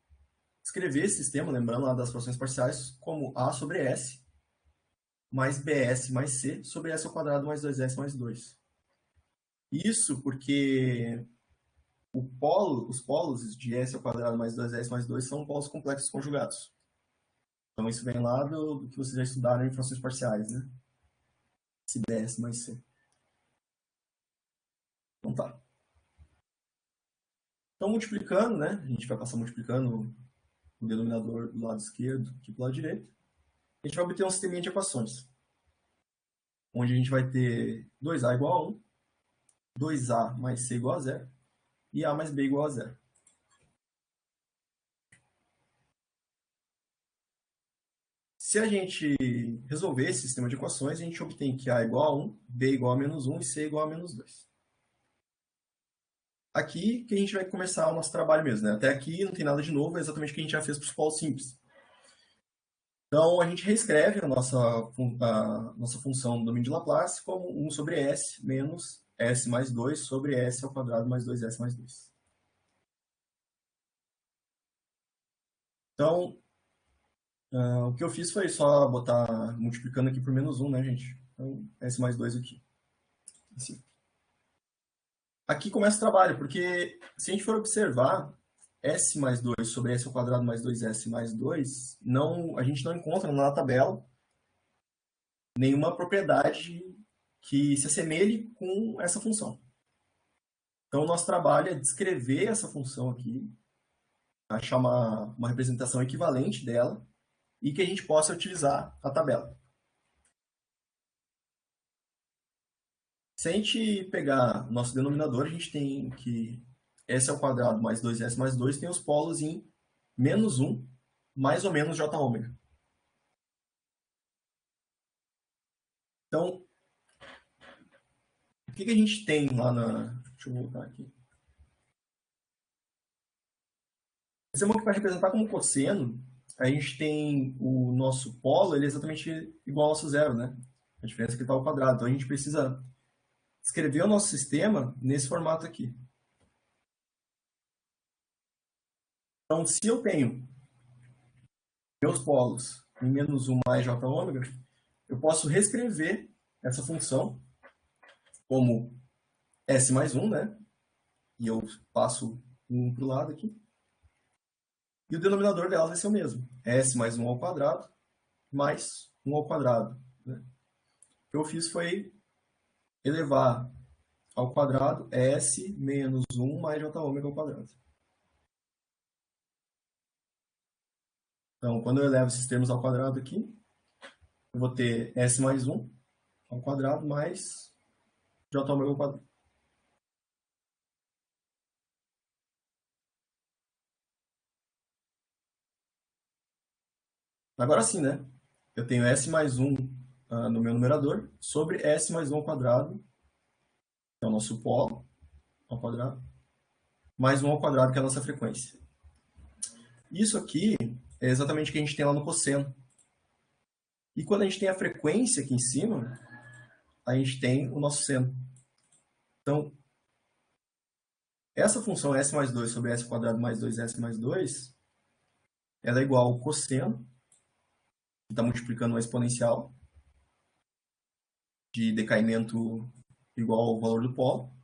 escrever esse sistema, lembrando lá das frações parciais, como A sobre S mais BS mais C sobre S ao quadrado mais 2S mais 2. Isso porque os polos de S ao quadrado mais 2S mais 2 são polos complexos conjugados. Então isso vem lá do que vocês já estudaram em frações parciais, né? Se BS mais C. Então tá. Então multiplicando, né? A gente vai passar multiplicando o denominador do lado esquerdo aqui para o lado direito. A gente vai obter um sisteminha de equações. Onde a gente vai ter 2A igual a 1, 2A mais C igual a 0 e A mais B igual a 0. Se a gente resolver esse sistema de equações, a gente obtém que A igual a 1, B igual a menos 1 e C igual a menos 2. Aqui que a gente vai começar o nosso trabalho mesmo. Né? Até aqui não tem nada de novo, é exatamente o que a gente já fez para os polos simples. Então, a gente reescreve a nossa função do domínio de Laplace como 1 sobre S menos S mais 2 sobre S ao quadrado mais 2S mais 2. Então, o que eu fiz foi só botar multiplicando aqui por menos 1, né, gente? Então, S mais 2 aqui. Assim. Aqui começa o trabalho, porque se a gente for observar, S mais 2 sobre S ao quadrado mais 2S mais 2, a gente não encontra na tabela nenhuma propriedade que se assemelhe com essa função. Então, o nosso trabalho é descrever essa função aqui, achar uma representação equivalente dela e que a gente possa utilizar a tabela. Se a gente pegar o nosso denominador, a gente tem que S ao quadrado mais 2S mais 2 tem os polos em menos 1 mais ou menos J ômega. Então, o que a gente tem lá na... Deixa eu voltar aqui. Esse é que vai representar como cosseno, a gente tem o nosso polo, ele é exatamente igual ao nosso zero, né? A diferença é que está ao quadrado. Então, a gente precisa escrever o nosso sistema nesse formato aqui. Então, se eu tenho meus polos em menos 1 mais j ômega, eu posso reescrever essa função como S mais 1, né? E eu passo 1 para o lado aqui. E o denominador dela vai ser o mesmo. S mais 1 ao quadrado mais 1 ao quadrado. Né? O que eu fiz foi elevar ao quadrado S menos 1 mais j ômega ao quadrado. Então, quando eu elevo esses termos ao quadrado aqui, eu vou ter S mais 1 ao quadrado mais j ômega ao quadrado. Agora sim, né? Eu tenho S mais 1 no meu numerador sobre S mais 1 ao quadrado, que é o nosso polo ao quadrado, mais 1 ao quadrado, que é a nossa frequência. Isso aqui é exatamente o que a gente tem lá no cosseno. E quando a gente tem a frequência aqui em cima, a gente tem o nosso seno. Então, essa função S mais 2 sobre S quadrado mais 2S mais 2, ela é igual ao cosseno, que está multiplicando uma exponencial de decaimento igual ao valor do polo,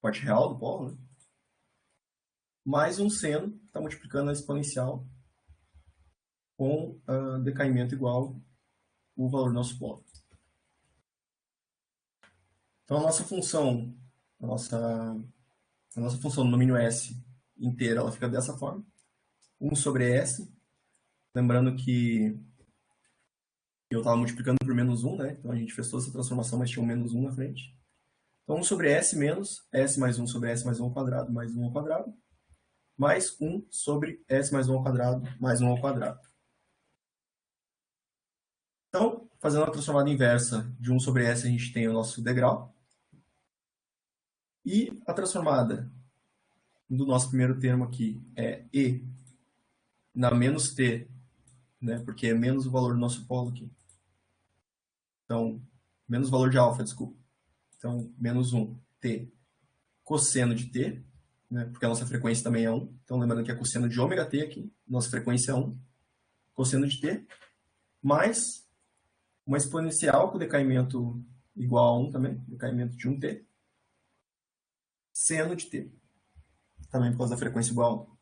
parte real do polo, né? Mais um seno, que está multiplicando a exponencial com decaimento igual ao valor do nosso polo. Então, a nossa função no domínio S inteira, ela fica dessa forma. 1 sobre S. Lembrando que eu estava multiplicando por menos 1, né? Então, a gente fez toda essa transformação, mas tinha um menos 1 na frente. Então, 1 sobre S menos S mais 1 sobre S mais 1 ao quadrado mais 1 ao quadrado, mais 1 sobre S mais 1 ao quadrado mais 1 ao quadrado. Então, fazendo a transformada inversa de 1 sobre S, a gente tem o nosso degrau. E a transformada do nosso primeiro termo aqui é E na menos T, né? Porque é menos o valor do nosso polo aqui. Então, menos o valor de alfa, desculpa. Então, menos 1, T, cosseno de T, né? Porque a nossa frequência também é 1. Então, lembrando que é cosseno de ômega T aqui, nossa frequência é 1, cosseno de T, mais uma exponencial com decaimento igual a 1 também, decaimento de 1T, seno de T, também por causa da frequência igual a 1.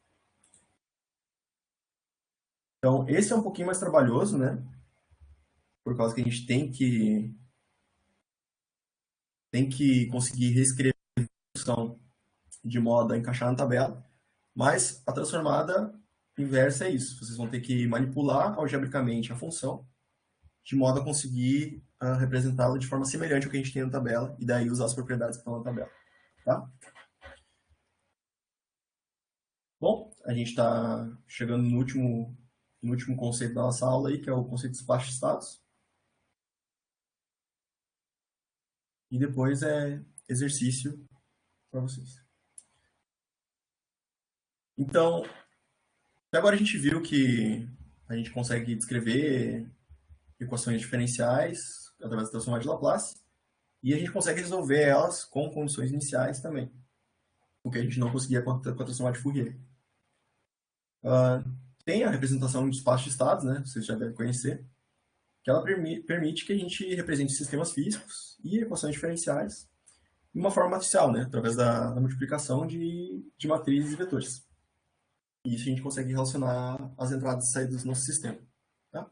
Então, esse é um pouquinho mais trabalhoso, né? Por causa que a gente tem que conseguir reescrever a função de modo a encaixar na tabela, mas a transformada inversa é isso. Vocês vão ter que manipular algebricamente a função de modo a conseguir representá-la de forma semelhante ao que a gente tem na tabela e daí usar as propriedades que estão na tabela. Tá? Bom, a gente está chegando no último conceito da nossa aula aí, que é o conceito de espaço de estados. E depois é exercício para vocês. Então, até agora a gente viu que a gente consegue descrever equações diferenciais através da transformada de Laplace e a gente consegue resolver elas com condições iniciais também, o que a gente não conseguia com a transformada de Fourier. Tem a representação de espaço de estados, né? Vocês já devem conhecer, que ela permite que a gente represente sistemas físicos e equações diferenciais de uma forma matricial, né? Através da multiplicação de matrizes e vetores. E isso a gente consegue relacionar as entradas e saídas do nosso sistema. Tá?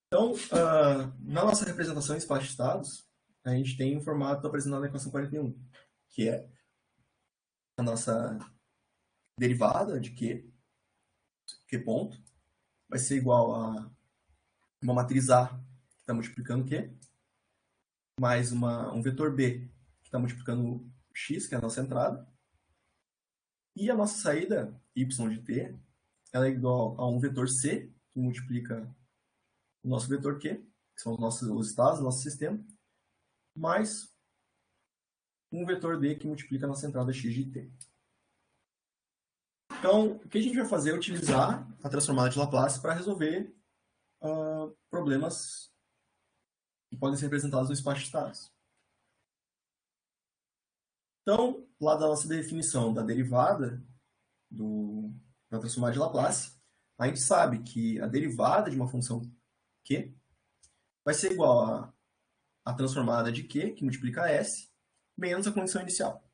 Então, na nossa representação em espaço de estados, a gente tem um formato apresentado na equação 41, que é a nossa derivada de Q ponto, vai ser igual a uma matriz A, que está multiplicando Q, mais um vetor B, que está multiplicando X, que é a nossa entrada, e a nossa saída, y de t, ela é igual a um vetor C, que multiplica o nosso vetor Q, que são os estados do nosso sistema, mais um vetor D, que multiplica a nossa entrada x de t. Então, o que a gente vai fazer é utilizar a transformada de Laplace para resolver problemas que podem ser representados no espaço de estados. Então, lá da nossa definição da derivada, da transformada de Laplace, a gente sabe que a derivada de uma função q vai ser igual a transformada de q, que multiplica s, menos a condição inicial.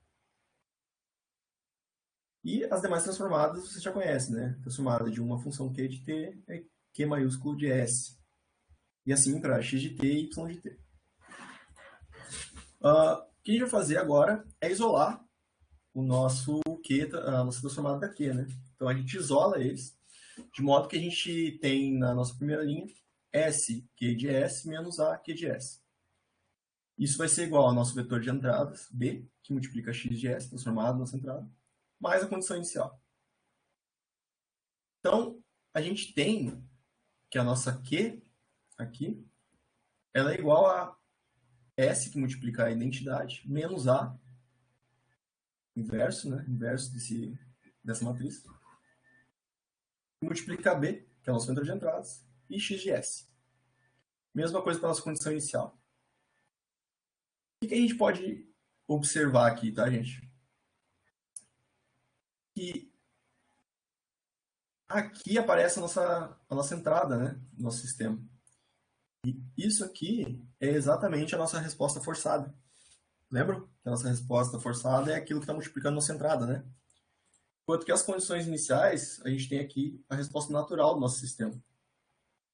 E as demais transformadas você já conhece, né? Transformada de uma função q de t é q maiúsculo de s. E assim para x de t e y de t. O que a gente vai fazer agora é isolar o nosso q, a nossa transformada da q, né? Então a gente isola eles, de modo que a gente tem na nossa primeira linha s q de s menos a q de s. Isso vai ser igual ao nosso vetor de entradas, b, que multiplica x de s, transformado na nossa entrada, mais a condição inicial. Então, a gente tem que a nossa q aqui, ela é igual a s, que multiplica a identidade, menos a, inverso, né? Inverso dessa matriz, multiplica b, que é o nosso vetor de entradas, e x de s. Mesma coisa para a nossa condição inicial. O que a gente pode observar aqui, tá, gente? Que aqui aparece a nossa entrada, né, no nosso sistema. E isso aqui é exatamente a nossa resposta forçada. Lembram? Que a nossa resposta forçada é aquilo que está multiplicando a nossa entrada, né? Enquanto que as condições iniciais, a gente tem aqui a resposta natural do nosso sistema.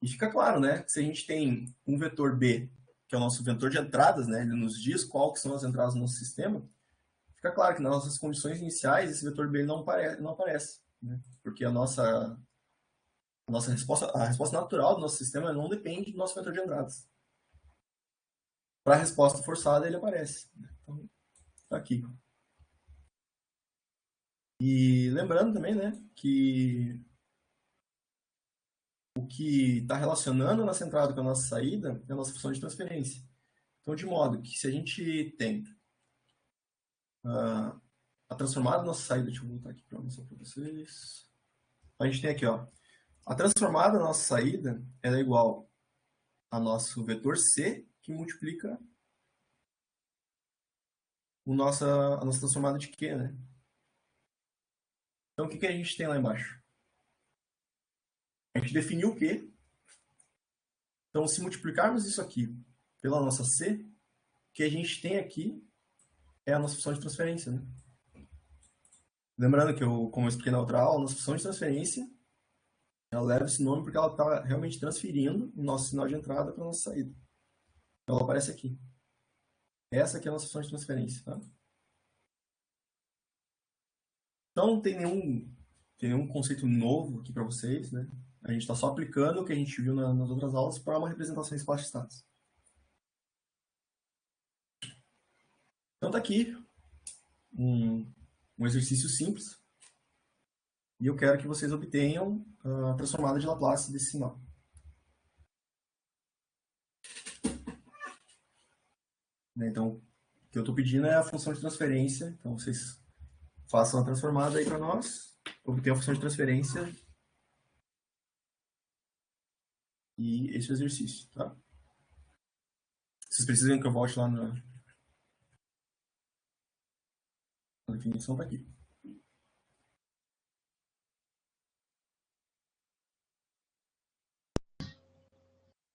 E fica claro, né? Que se a gente tem um vetor B, que é o nosso vetor de entradas, né? Ele nos diz qual que são as entradas do nosso sistema. Fica claro que nas nossas condições iniciais, esse vetor B não aparece, né? Porque a resposta, a resposta natural do nosso sistema não depende do nosso vetor de entradas. Para a resposta forçada, ele aparece. Então, está aqui. E lembrando também, né, que o que está relacionando a nossa entrada com a nossa saída é a nossa função de transferência. Então, de modo que se a gente tem a transformada da nossa saída, deixa eu voltar aqui para mostrar para vocês. A gente tem aqui, ó, a transformada da nossa saída ela é igual a nosso vetor C, que multiplica a nossa transformada de Q, né? Então, o que a gente tem lá embaixo? A gente definiu o Q. Então, se multiplicarmos isso aqui pela nossa C, o que a gente tem aqui é a nossa função de transferência, né? Lembrando que, como eu expliquei na outra aula, a nossa função de transferência ela leva esse nome porque ela está realmente transferindo o nosso sinal de entrada para a nossa saída. Então, ela aparece aqui. Essa aqui é a nossa função de transferência, tá? Então, não tem nenhum conceito novo aqui para vocês, né? A gente está só aplicando o que a gente viu nas outras aulas para uma representação em espaço-status. Então, está aqui um exercício simples. E eu quero que vocês obtenham a transformada de Laplace desse sinal. Então, o que eu estou pedindo é a função de transferência. Então, vocês façam a transformada aí para nós, obtenham a função de transferência e esse é o exercício, tá? Vocês precisam que eu volte lá na definição, tá aqui.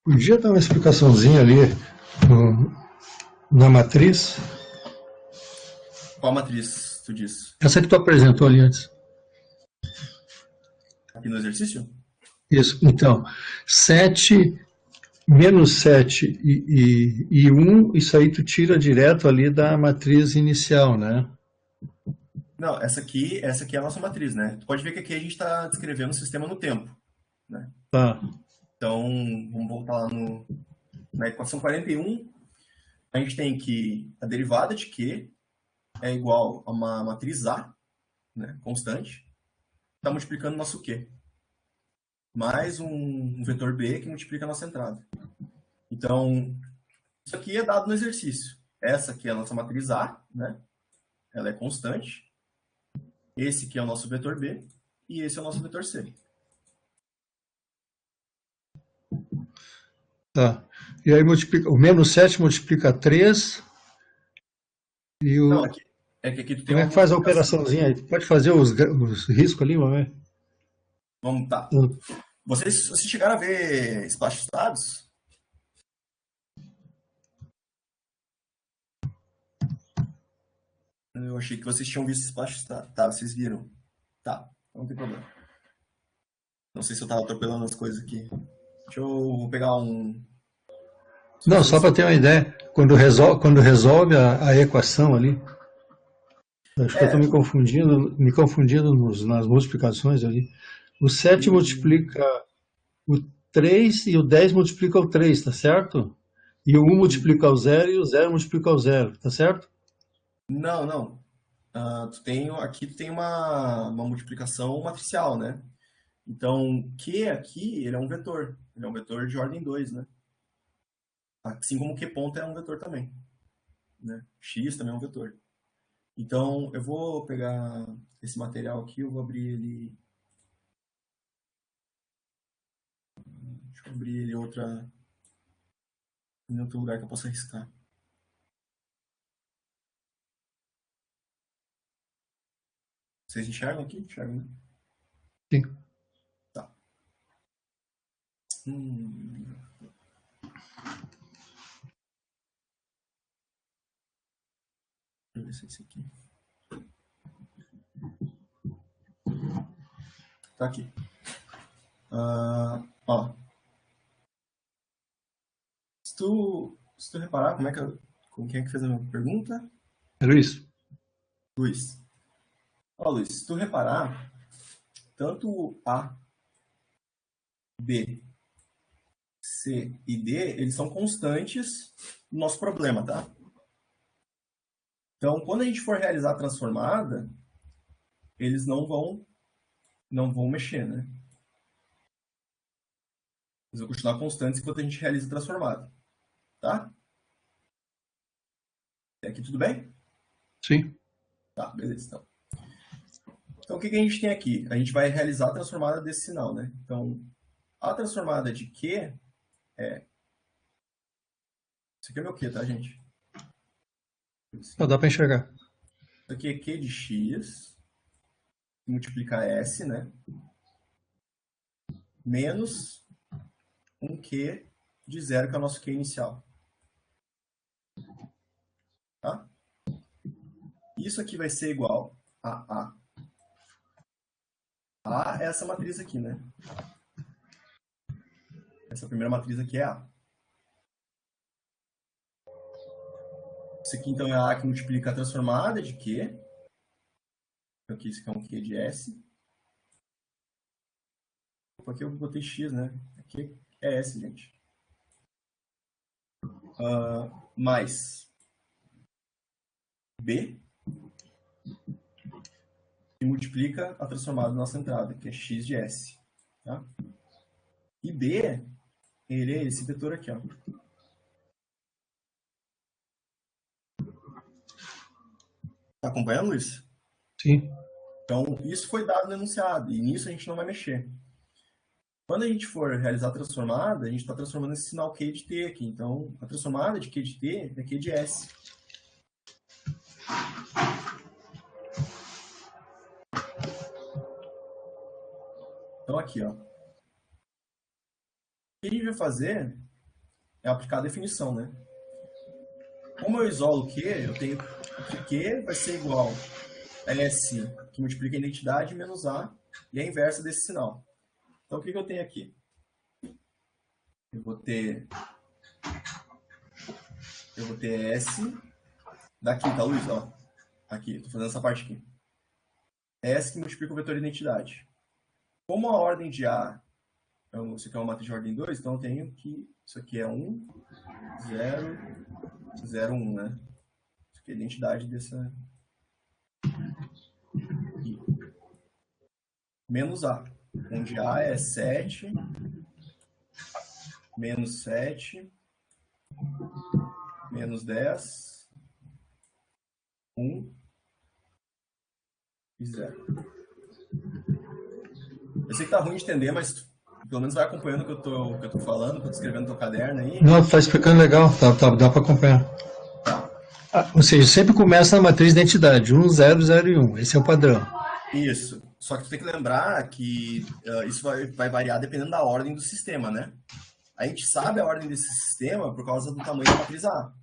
Podia dar uma explicaçãozinha ali na matriz? Qual matriz tu diz? Essa que tu apresentou ali antes. Aqui no exercício? Isso, então, 7, menos 7 e 1, isso aí tu tira direto ali da matriz inicial, né? Não, essa aqui é a nossa matriz, né? Tu pode ver que aqui a gente está descrevendo o sistema no tempo, né? Tá. Então, vamos voltar lá na equação 41. A gente tem que a derivada de Q é igual a uma matriz A, né, constante, está multiplicando o nosso Q, mais um vetor B que multiplica a nossa entrada. Então, isso aqui é dado no exercício. Essa aqui é a nossa matriz A, né? Ela é constante. Esse aqui é o nosso vetor B e esse é o nosso vetor C. Tá. E aí multiplica, o menos 7 multiplica 3 e o... Não, aqui É que aqui tu tem Como é uma que faz a multiplicação. operaçãozinha aí? Tu pode fazer os riscos ali, vamos ver? Vamos, tá. Hum. Vocês chegaram a ver Splash Status? Eu achei que vocês tinham visto Splash Status. Tá, vocês viram. Tá, não tem problema. Não sei se eu tava atropelando as coisas aqui. Deixa eu pegar um. Não, só para ter uma ideia, quando resolve a equação ali, acho que eu estou É, me confundindo nas multiplicações ali. O 7 multiplica o 3 e o 10 multiplica o 3, tá certo? E o 1 multiplica o 0 e o 0 multiplica o 0, tá certo? não, não. Aqui tu tem uma multiplicação matricial, né? Então, Q aqui, ele é um vetor. Ele é um vetor de ordem 2, né? Assim como Q ponto é um vetor também, né? X também é um vetor. Então, eu vou pegar esse material aqui, eu vou abrir ele... Deixa eu abrir ele em outro lugar que eu possa arriscar. Vocês enxergam aqui? Enxergam, né? Sim. Tá. Deixa eu ver se é esse aqui. Tá aqui. Ó. Se tu reparar, quem é que fez a minha pergunta? É Luiz? Luiz. Ó, Luiz, se tu reparar, tanto A, B, C e D, eles são constantes no nosso problema, tá? Então, quando a gente for realizar a transformada, eles não vão mexer, né? Eles vão continuar constantes enquanto a gente realiza a transformada, tá? Até aqui tudo bem? Sim. Tá, beleza, então. Então, o que a gente tem aqui? A gente vai realizar a transformada desse sinal, né? Então, a transformada de Q é... Isso aqui é meu Q, tá, gente? Não dá para enxergar. Isso aqui é Q de X, multiplica S, né? Menos um Q de 0, que é o nosso Q inicial. Tá? Isso aqui vai ser igual a A. A é essa matriz aqui, né? Essa primeira matriz aqui é A. Isso aqui, então, é a A que multiplica a transformada de Q. Aqui, isso aqui é um Q de S. Aqui eu botei X, né? Aqui é S, gente. Mais B, que multiplica a transformada da nossa entrada, que é X de S. Tá? E B, ele é esse vetor aqui, ó. Tá acompanhando, Luiz? Sim. Então, isso foi dado no enunciado, e nisso a gente não vai mexer. Quando a gente for realizar a transformada, a gente está transformando esse sinal Q de T aqui. Então, a transformada de Q de T é Q de S. Então, aqui, ó. O que a gente vai fazer é aplicar a definição, né? Como eu isolo Q, eu tenho que Q vai ser igual a S, que multiplica a identidade, menos A, e a inversa desse sinal. Então, o que eu tenho aqui? Eu vou ter S daqui, tá, Luiz? Ó, aqui, estou fazendo essa parte aqui. S que multiplica o vetor de identidade. Como a ordem de A, isso aqui é uma matriz de ordem 2, então eu tenho que isso aqui é 1, 0, 0, 1, né? Isso aqui é a identidade dessa... Aqui. Menos A, onde A é 7, menos 7, menos 10, 1 e 0. Eu sei que tá ruim de entender, mas pelo menos vai acompanhando o que eu tô falando, que eu tô escrevendo no teu caderno aí. Não, tá explicando legal, dá para acompanhar. Tá. Ou seja, sempre começa na matriz de identidade, 1, 0, 0 e 1. Esse é o padrão. Isso. Só que tu tem que lembrar que isso vai variar dependendo da ordem do sistema, né? A gente sabe a ordem desse sistema por causa do tamanho da matriz A.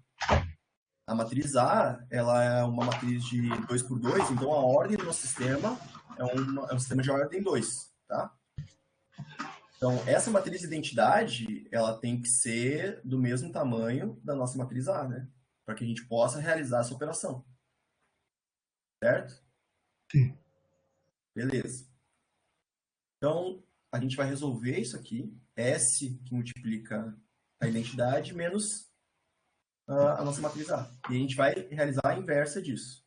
A matriz A, ela é uma matriz de 2 por 2, então a ordem do nosso sistema é um sistema de ordem 2, tá? Então, essa matriz de identidade, ela tem que ser do mesmo tamanho da nossa matriz A, né? Para que a gente possa realizar essa operação. Certo? Sim. Beleza. Então, a gente vai resolver isso aqui. S que multiplica a identidade menos a nossa matriz A. E a gente vai realizar a inversa disso.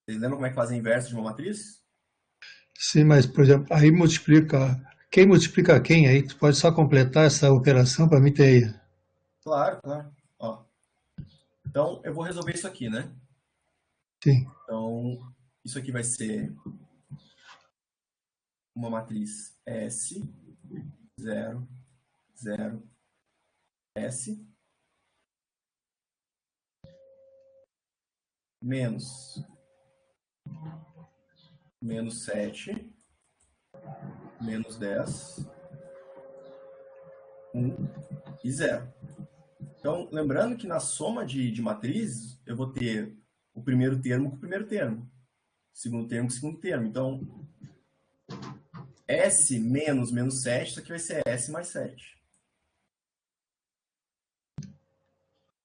Vocês lembram como é que faz a inversa de uma matriz? Sim, mas, por exemplo, aí multiplica... Quem multiplica quem? Aí tu pode só completar essa operação para mim ter... Claro, claro. Ó. Então, eu vou resolver isso aqui, né? Sim. Então, isso aqui vai ser uma matriz S, 0, 0, S, menos 7, menos 10, 1 e 0. Então, lembrando que na soma de matrizes, eu vou ter o primeiro termo com o primeiro termo, segundo termo com o segundo termo. Então, S menos 7, isso aqui vai ser S mais 7.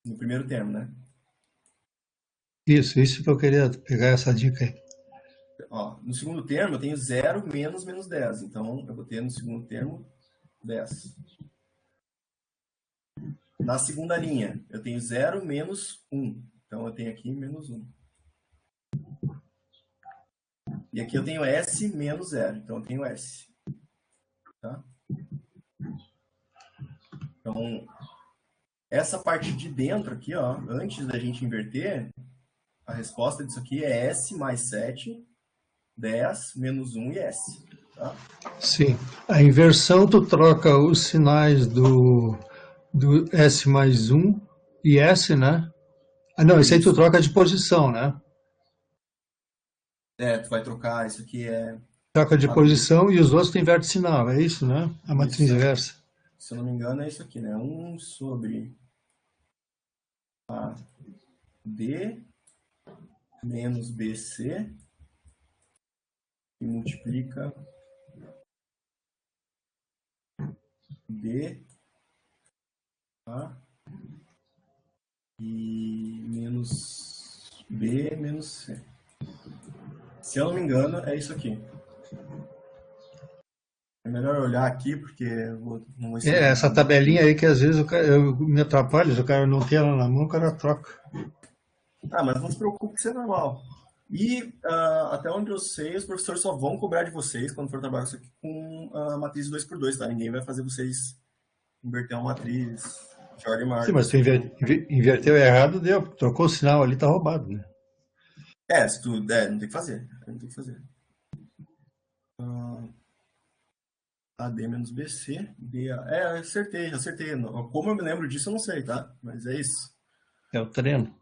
No primeiro termo, né? Isso que eu queria pegar essa dica aí. Ó, no segundo termo, eu tenho 0 menos 10. Então, eu vou ter no segundo termo 10. Na segunda linha, eu tenho 0 menos 1. Então, eu tenho aqui menos 1. E aqui eu tenho S menos 0. Então, eu tenho S. Tá? Então, essa parte de dentro aqui, ó, antes da gente inverter, a resposta disso aqui é S mais 7, 10, menos 1 e S. Tá? Sim. A inversão, tu troca os sinais do S mais 1 e S, né? Ah, não, esse aí tu troca de posição, né? Tu vai trocar, isso aqui é... Troca de posição e os outros tu inverte sinal, é isso, né? A matriz Isso, inversa. se eu não me engano, é isso aqui, né? 1 sobre A D menos BC que multiplica D A e menos B menos C. Se eu não me engano, é isso aqui. É melhor olhar aqui, porque não vou É, essa tabelinha aí que às vezes eu me atrapalho, se o cara não tem ela na mão, o cara troca. Mas não se preocupe que isso é normal. E até onde eu sei, os professores só vão cobrar de vocês quando for trabalhar isso aqui com a matriz 2x2, tá? Ninguém vai fazer vocês inverter uma matriz de ordem maior. Sim, mas tu inverteu errado, deu. Trocou o sinal ali, tá roubado, né? Se tu não tem que fazer. Não tem que fazer. AD menos BC, BA. Acertei. Como eu me lembro disso, eu não sei, tá? Mas é isso. É o treino.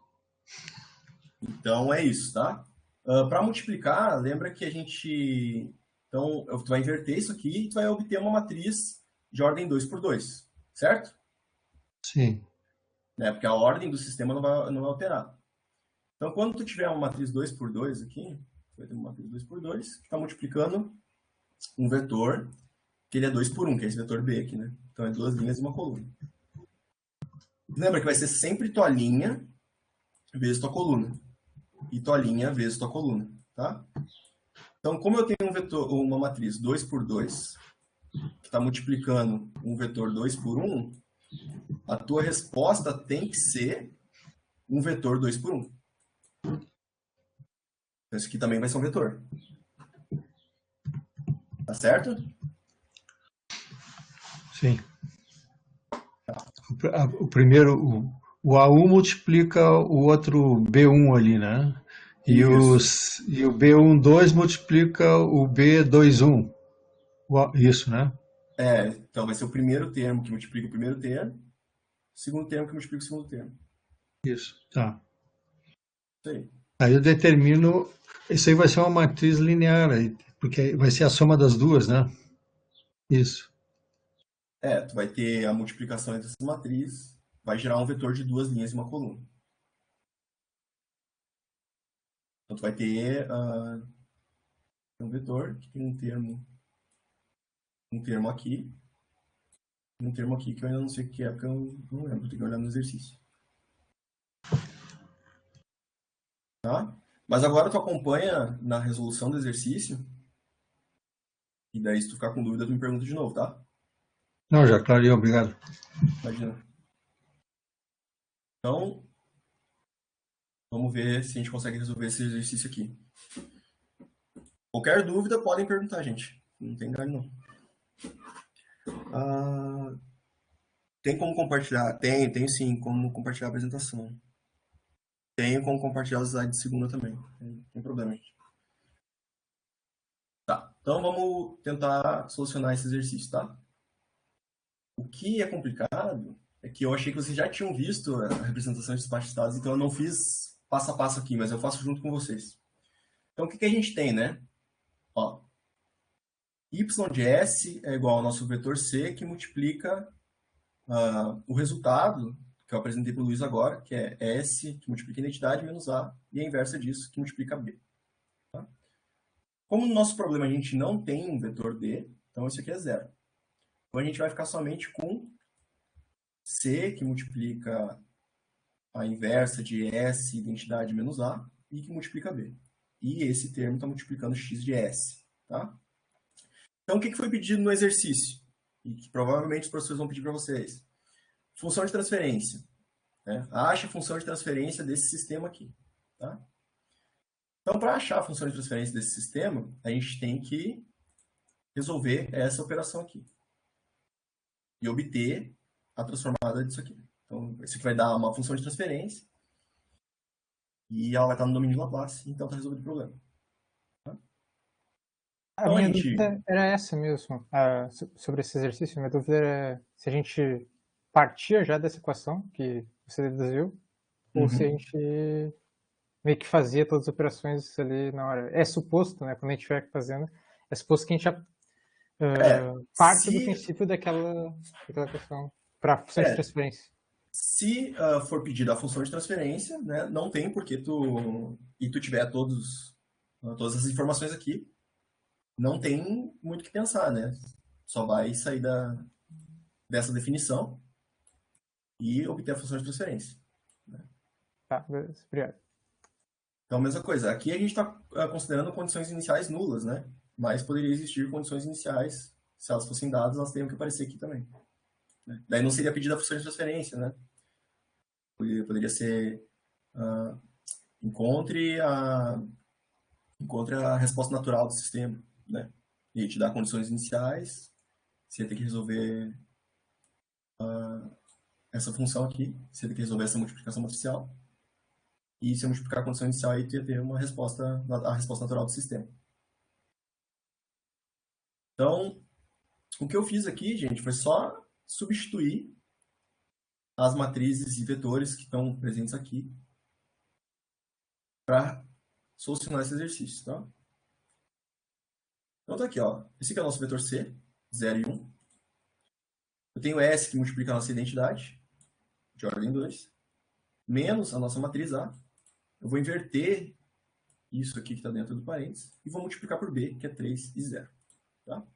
Então é isso, tá? Para multiplicar, lembra que a gente... Então, tu vai inverter isso aqui e tu vai obter uma matriz de ordem 2x2, certo? Sim. Porque a ordem do sistema não vai alterar. Então, quando tu tiver uma matriz 2x2 aqui, tu vai ter uma matriz 2x2 que está multiplicando um vetor, que ele é 2x1, que é esse vetor B aqui, né? Então, é duas linhas e uma coluna. Lembra que vai ser sempre tua linha vezes tua coluna. E tua linha vezes tua coluna, tá? Então, como eu tenho uma matriz 2x2 que está multiplicando um vetor 2x1, a tua resposta tem que ser um vetor 2x1. Esse aqui também vai ser um vetor. Tá certo? Sim. O primeiro, o A1 multiplica o outro B1 ali, né? E o B12 multiplica o B21. Isso, né? Então vai ser o primeiro termo que multiplica o primeiro termo, o segundo termo que multiplica o segundo termo. Isso, tá. Isso aí. Aí eu determino, isso aí vai ser uma matriz linear, aí, porque vai ser a soma das duas, né? Isso. Tu vai ter a multiplicação entre essas matrizes, vai gerar um vetor de duas linhas e uma coluna. Então, tu vai ter um vetor que tem um termo aqui, e um termo aqui que eu ainda não sei o que é, porque eu não lembro, tenho que olhar no exercício. Tá? Mas agora tu acompanha na resolução do exercício, e daí se tu ficar com dúvida, tu me pergunta de novo, tá? Não, já clareou, obrigado. Imagina. Então, vamos ver se a gente consegue resolver esse exercício aqui. Qualquer dúvida, podem perguntar, gente. Não tem galho, não. Tem como compartilhar? Tem sim, como compartilhar a apresentação. Tenho como compartilhar os slides de segunda também. Não tem problema, gente. Tá, então vamos tentar solucionar esse exercício, tá? O que é complicado é que eu achei que vocês já tinham visto a representação de espaços de dados, então eu não fiz passo a passo aqui, mas eu faço junto com vocês. Então o que a gente tem, né? Ó, y de S é igual ao nosso vetor C, que multiplica o resultado que eu apresentei para o Luiz agora, que é S, que multiplica a identidade, menos A, e a inversa disso, que multiplica B. Tá? Como no nosso problema a gente não tem um vetor D, então isso aqui é zero. Então a gente vai ficar somente com C, que multiplica a inversa de S, identidade, menos A, e que multiplica B. E esse termo está multiplicando x de S. Tá? Então o que foi pedido no exercício? E que provavelmente os professores vão pedir para vocês. Função de transferência. Né? Acha a função de transferência desse sistema aqui. Tá? Então, para achar a função de transferência desse sistema, a gente tem que resolver essa operação aqui. E obter a transformada disso aqui. Então, isso aqui vai dar uma função de transferência. E ela vai estar no domínio de Laplace. Então, está resolvido o problema. Tá? A minha dúvida era essa mesmo, sobre esse exercício. Minha dúvida era se a gente partia já dessa equação que você deduziu, ou se a gente meio que fazia todas as operações ali na hora. É suposto, né, quando a gente estiver fazendo, é suposto que a gente já parte do princípio daquela equação para a função de transferência. Se for pedida a função de transferência, né, não tem porque tu tiver todas as informações aqui, não tem muito o que pensar, né? Só vai sair dessa definição e obter a função de transferência. Né? Tá, beleza, obrigado. Então, mesma coisa. Aqui a gente está considerando condições iniciais nulas, né? Mas poderia existir condições iniciais, se elas fossem dadas, elas teriam que aparecer aqui também. Né? Daí não seria pedida a função de transferência, né? Poderia ser encontre a resposta natural do sistema, né? E te dá condições iniciais, você tem que resolver essa função aqui, você tem que resolver essa multiplicação matricial, e se eu multiplicar a condição inicial, aí tu ia ter a resposta natural do sistema. Então, o que eu fiz aqui, gente, foi só substituir as matrizes e vetores que estão presentes aqui para solucionar esse exercício, tá? Então tá aqui, ó. Esse aqui é o nosso vetor C, 0 e 1. Eu tenho S que multiplica a nossa identidade, de ordem 2, menos a nossa matriz A. Eu vou inverter isso aqui que está dentro do parênteses e vou multiplicar por B, que é 3 e 0. Tá?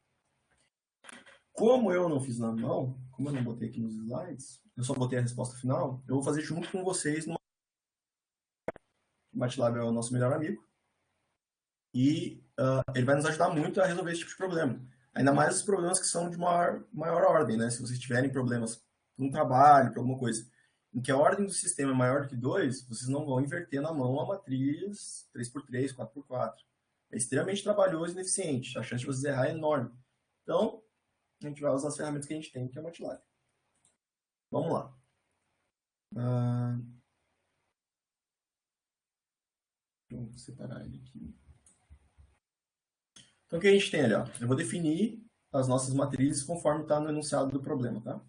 Como eu não fiz na mão, como eu não botei aqui nos slides, eu só botei a resposta final, eu vou fazer junto com vocês no MATLAB é o nosso melhor amigo. E ele vai nos ajudar muito a resolver esse tipo de problema. Ainda mais os problemas que são de maior ordem, né? Se vocês tiverem problemas para um trabalho, para alguma coisa, em que a ordem do sistema é maior do que 2, vocês não vão inverter na mão a matriz 3x3, 4x4. É extremamente trabalhoso e ineficiente. A chance de vocês errar é enorme. Então, a gente vai usar as ferramentas que a gente tem, que é o MATLAB. Vamos lá. Vou separar ele aqui. Então, o que a gente tem ali? Ó? Eu vou definir as nossas matrizes conforme está no enunciado do problema, tá?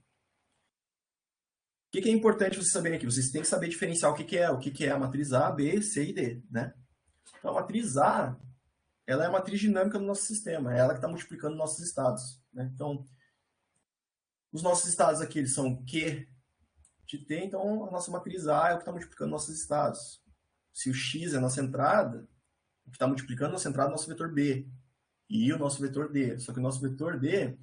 que é importante vocês saberem aqui? Vocês têm que saber diferenciar o que é a matriz A, B, C e D, né? Então, a matriz A, ela é a matriz dinâmica do nosso sistema, é ela que está multiplicando nossos estados, né? Então, os nossos estados aqui, eles são Q de T, então a nossa matriz A é o que está multiplicando nossos estados. Se o X é a nossa entrada, o que está multiplicando nossa entrada é o nosso vetor B. E o nosso vetor D. Só que o nosso vetor D,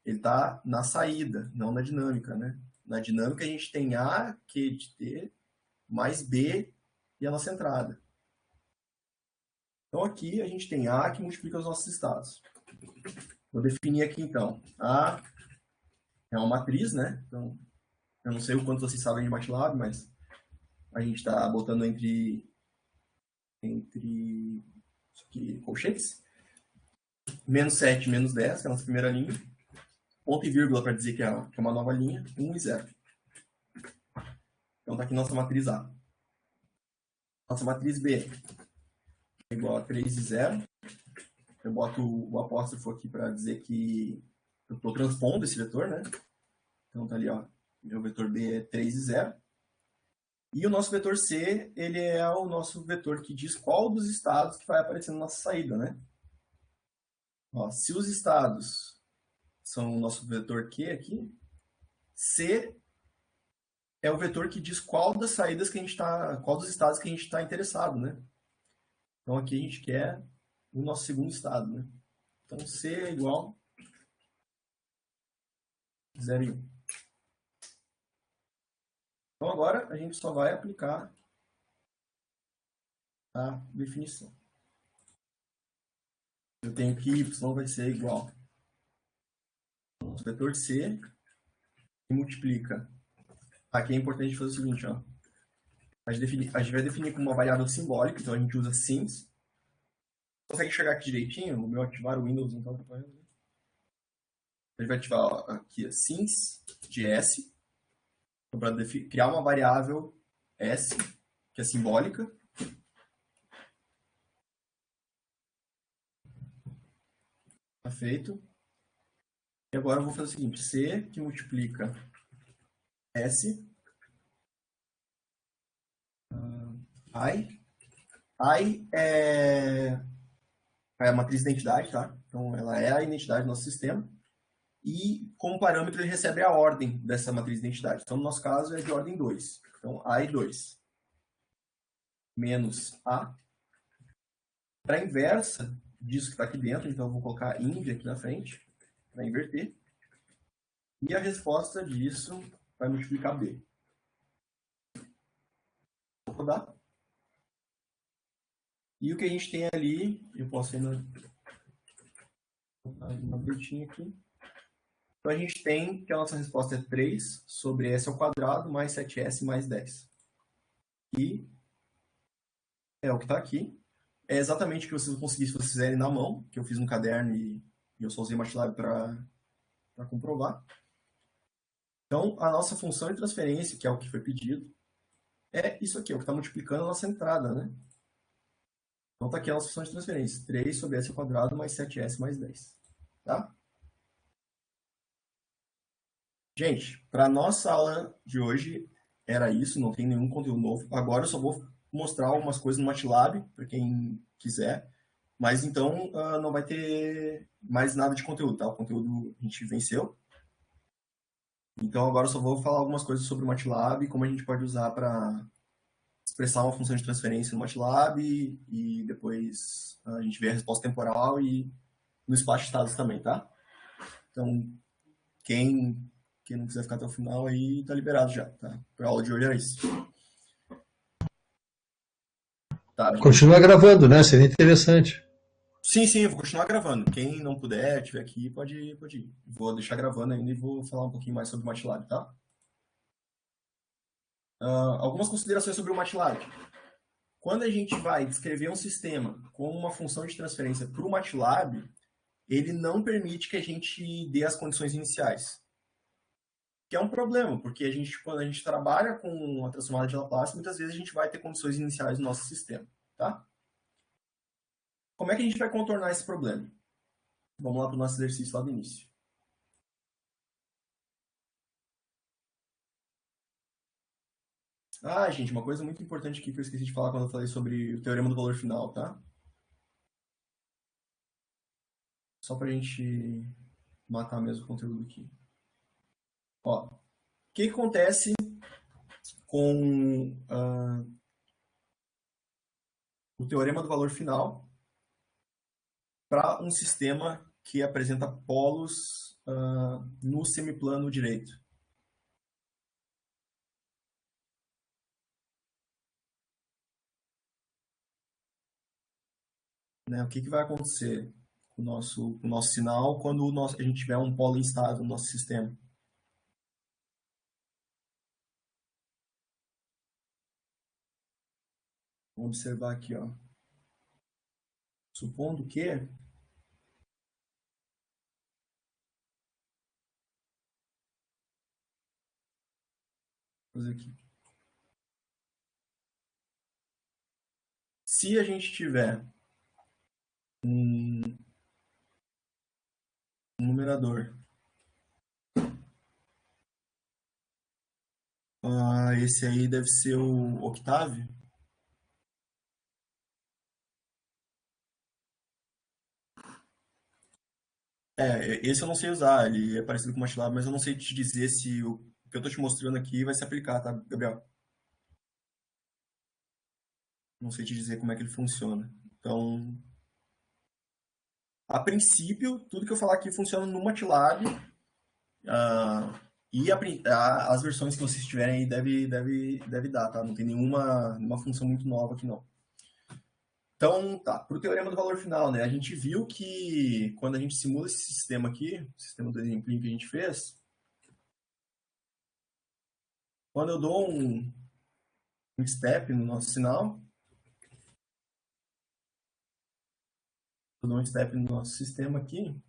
ele está na saída, não na dinâmica, né? Na dinâmica a gente tem A, Q de T, mais B e a nossa entrada. Então aqui a gente tem A que multiplica os nossos estados. Vou definir aqui então. A é uma matriz, né? Então, eu não sei o quanto vocês sabem de MATLAB, mas a gente está botando entre isso aqui, colchetes. Menos 7, menos 10, que é a nossa primeira linha. Ponto e vírgula para dizer que é uma nova linha. 1 e 0. Então está aqui nossa matriz A. Nossa matriz B é igual a 3 e 0. Eu boto o apóstrofo aqui para dizer que eu estou transpondo esse vetor, né? Então está ali, ó. Meu vetor B é 3 e 0. E o nosso vetor C, ele é o nosso vetor que diz qual dos estados que vai aparecer na nossa saída, né? Ó, se os estados são o nosso vetor Q aqui, C é o vetor que diz qual das saídas que a gente está, qual dos estados que a gente está interessado, né? Então aqui a gente quer o nosso segundo estado, né? Então C é igual a 0 e 1. Então agora a gente só vai aplicar a definição. Eu tenho que y vai ser igual ao vetor C que multiplica. Aqui é importante fazer o seguinte, ó. A gente vai definir como uma variável simbólica, então a gente usa sims. Consegue enxergar aqui direitinho? O meu ativar o Windows, então tá correndo. A gente vai ativar ó, aqui sims de S, para criar uma variável S, que é simbólica. Tá feito. E agora eu vou fazer o seguinte, C que multiplica S, I é a matriz de identidade, tá? Então ela é a identidade do nosso sistema. E como parâmetro ele recebe a ordem dessa matriz de identidade. Então no nosso caso é de ordem 2. Então I2 menos A. Para a inversa disso que está aqui dentro, então eu vou colocar INV aqui na frente, para inverter. E a resposta disso vai multiplicar B. Vou rodar. E o que a gente tem ali, eu posso ir na bonitinha aqui. Então a gente tem que a nossa resposta é 3 sobre S ao quadrado mais 7S mais 10. E é o que está aqui. É exatamente o que vocês vão conseguir se vocês fizerem na mão, que eu fiz no caderno e eu só usei MATLAB para comprovar. Então, a nossa função de transferência, que é o que foi pedido, é isso aqui, é o que está multiplicando a nossa entrada, né? Então, está aqui a nossa função de transferência. 3 sobre S ao quadrado mais 7S mais 10. Tá? Gente, para a nossa aula de hoje, era isso. Não tem nenhum conteúdo novo. Agora eu só vou mostrar algumas coisas no MATLAB, para quem quiser. Mas, então, não vai ter mais nada de conteúdo, tá? O conteúdo a gente venceu. Então, agora eu só vou falar algumas coisas sobre o MATLAB e como a gente pode usar para expressar uma função de transferência no MATLAB e depois a gente vê a resposta temporal e no espaço de estados também, tá? Então, quem não quiser ficar até o final aí, tá liberado já, tá? Para a aula de hoje era isso. Tá, continua gravando, né? Seria interessante. Sim, eu vou continuar gravando. Quem não puder, estiver aqui, pode ir. Vou deixar gravando ainda e vou falar um pouquinho mais sobre o MATLAB, tá? Algumas considerações sobre o MATLAB. Quando a gente vai descrever um sistema com uma função de transferência para o MATLAB, ele não permite que a gente dê as condições iniciais. Que é um problema, porque quando a gente trabalha com a transformada de Laplace, muitas vezes a gente vai ter condições iniciais no nosso sistema, tá? Como é que a gente vai contornar esse problema? Vamos lá para o nosso exercício lá do início. Ah, gente, uma coisa muito importante aqui que eu esqueci de falar quando eu falei sobre o teorema do valor final, tá? Só pra gente matar mesmo o conteúdo aqui. Ó, o que acontece com o teorema do valor final para um sistema que apresenta polos no semiplano direito? Né? O que vai acontecer com o nosso sinal quando a gente tiver um polo instável no nosso sistema? Vamos observar aqui, ó. Supondo que fazer aqui. Se a gente tiver um numerador, esse aí deve ser o octave. Esse eu não sei usar, ele é parecido com o MATLAB, mas eu não sei te dizer se o que eu estou te mostrando aqui vai se aplicar, tá, Gabriel? Não sei te dizer como é que ele funciona. Então, a princípio, tudo que eu falar aqui funciona no MATLAB, e as versões que vocês tiverem aí deve dar, tá? Não tem nenhuma função muito nova aqui, não. Então, tá, para o teorema do valor final, né? A gente viu que quando a gente simula esse sistema aqui, o sistema do exemplinho que a gente fez, quando eu dou um step no nosso sinal, eu dou um step no nosso sistema aqui,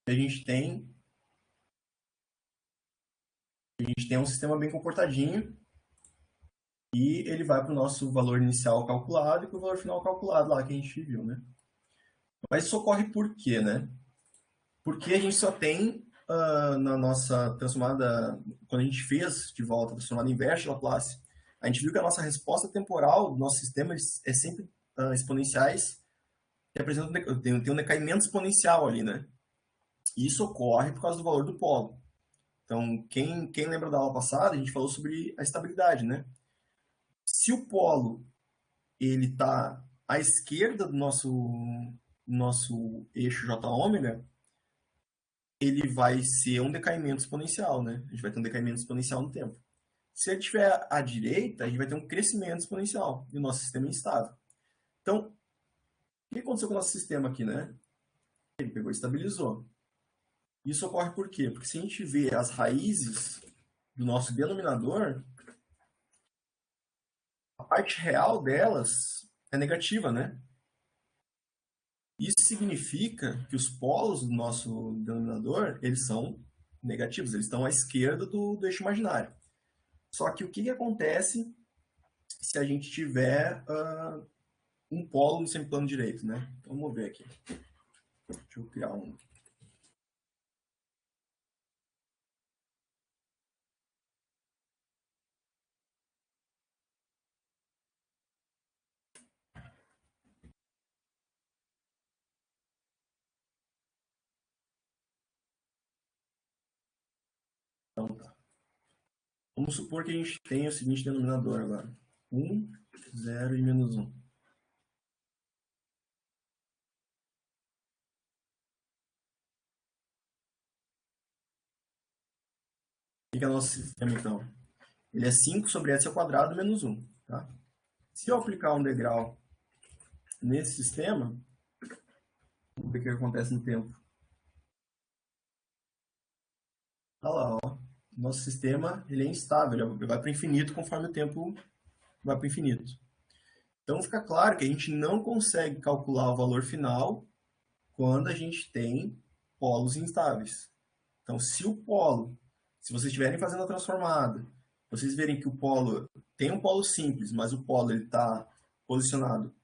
a gente tem um sistema bem comportadinho e ele vai para o nosso valor inicial calculado e para o valor final calculado lá que a gente viu, né? Mas isso ocorre por quê, né? Porque a gente só tem na nossa transformada, quando a gente fez de volta a transformada inversa de Laplace, a gente viu que a nossa resposta temporal do nosso sistema é sempre exponenciais que apresentam tem um decaimento exponencial ali, né? E isso ocorre por causa do valor do polo. Então, quem lembra da aula passada, a gente falou sobre a estabilidade, né? Se o polo ele está à esquerda do nosso eixo J ômega, ele vai ser um decaimento exponencial, né? A gente vai ter um decaimento exponencial no tempo. Se ele estiver à direita, a gente vai ter um crescimento exponencial e o nosso sistema é instável. Então, o que aconteceu com o nosso sistema aqui, né? Ele pegou e estabilizou. Isso ocorre por quê? Porque se a gente vê as raízes do nosso denominador, a parte real delas é negativa, né? Isso significa que os polos do nosso denominador, eles são negativos, eles estão à esquerda do eixo imaginário. Só que o que acontece se a gente tiver um polo no semiplano direito, né? Então, vamos ver aqui. Deixa eu criar um. Então, tá. Vamos supor que a gente tenha o seguinte denominador agora. 1, 0 e menos 1. O que é o nosso sistema, então? Ele é 5 sobre s ao quadrado menos 1. Tá? Se eu aplicar um degrau nesse sistema, vamos ver o que acontece no tempo. Olha lá, ó. Nosso sistema ele é instável, ele vai para o infinito conforme o tempo vai para o infinito. Então fica claro que a gente não consegue calcular o valor final quando a gente tem polos instáveis. Então, se vocês estiverem fazendo a transformada, vocês verem que o polo tem um polo simples, mas o polo está posicionado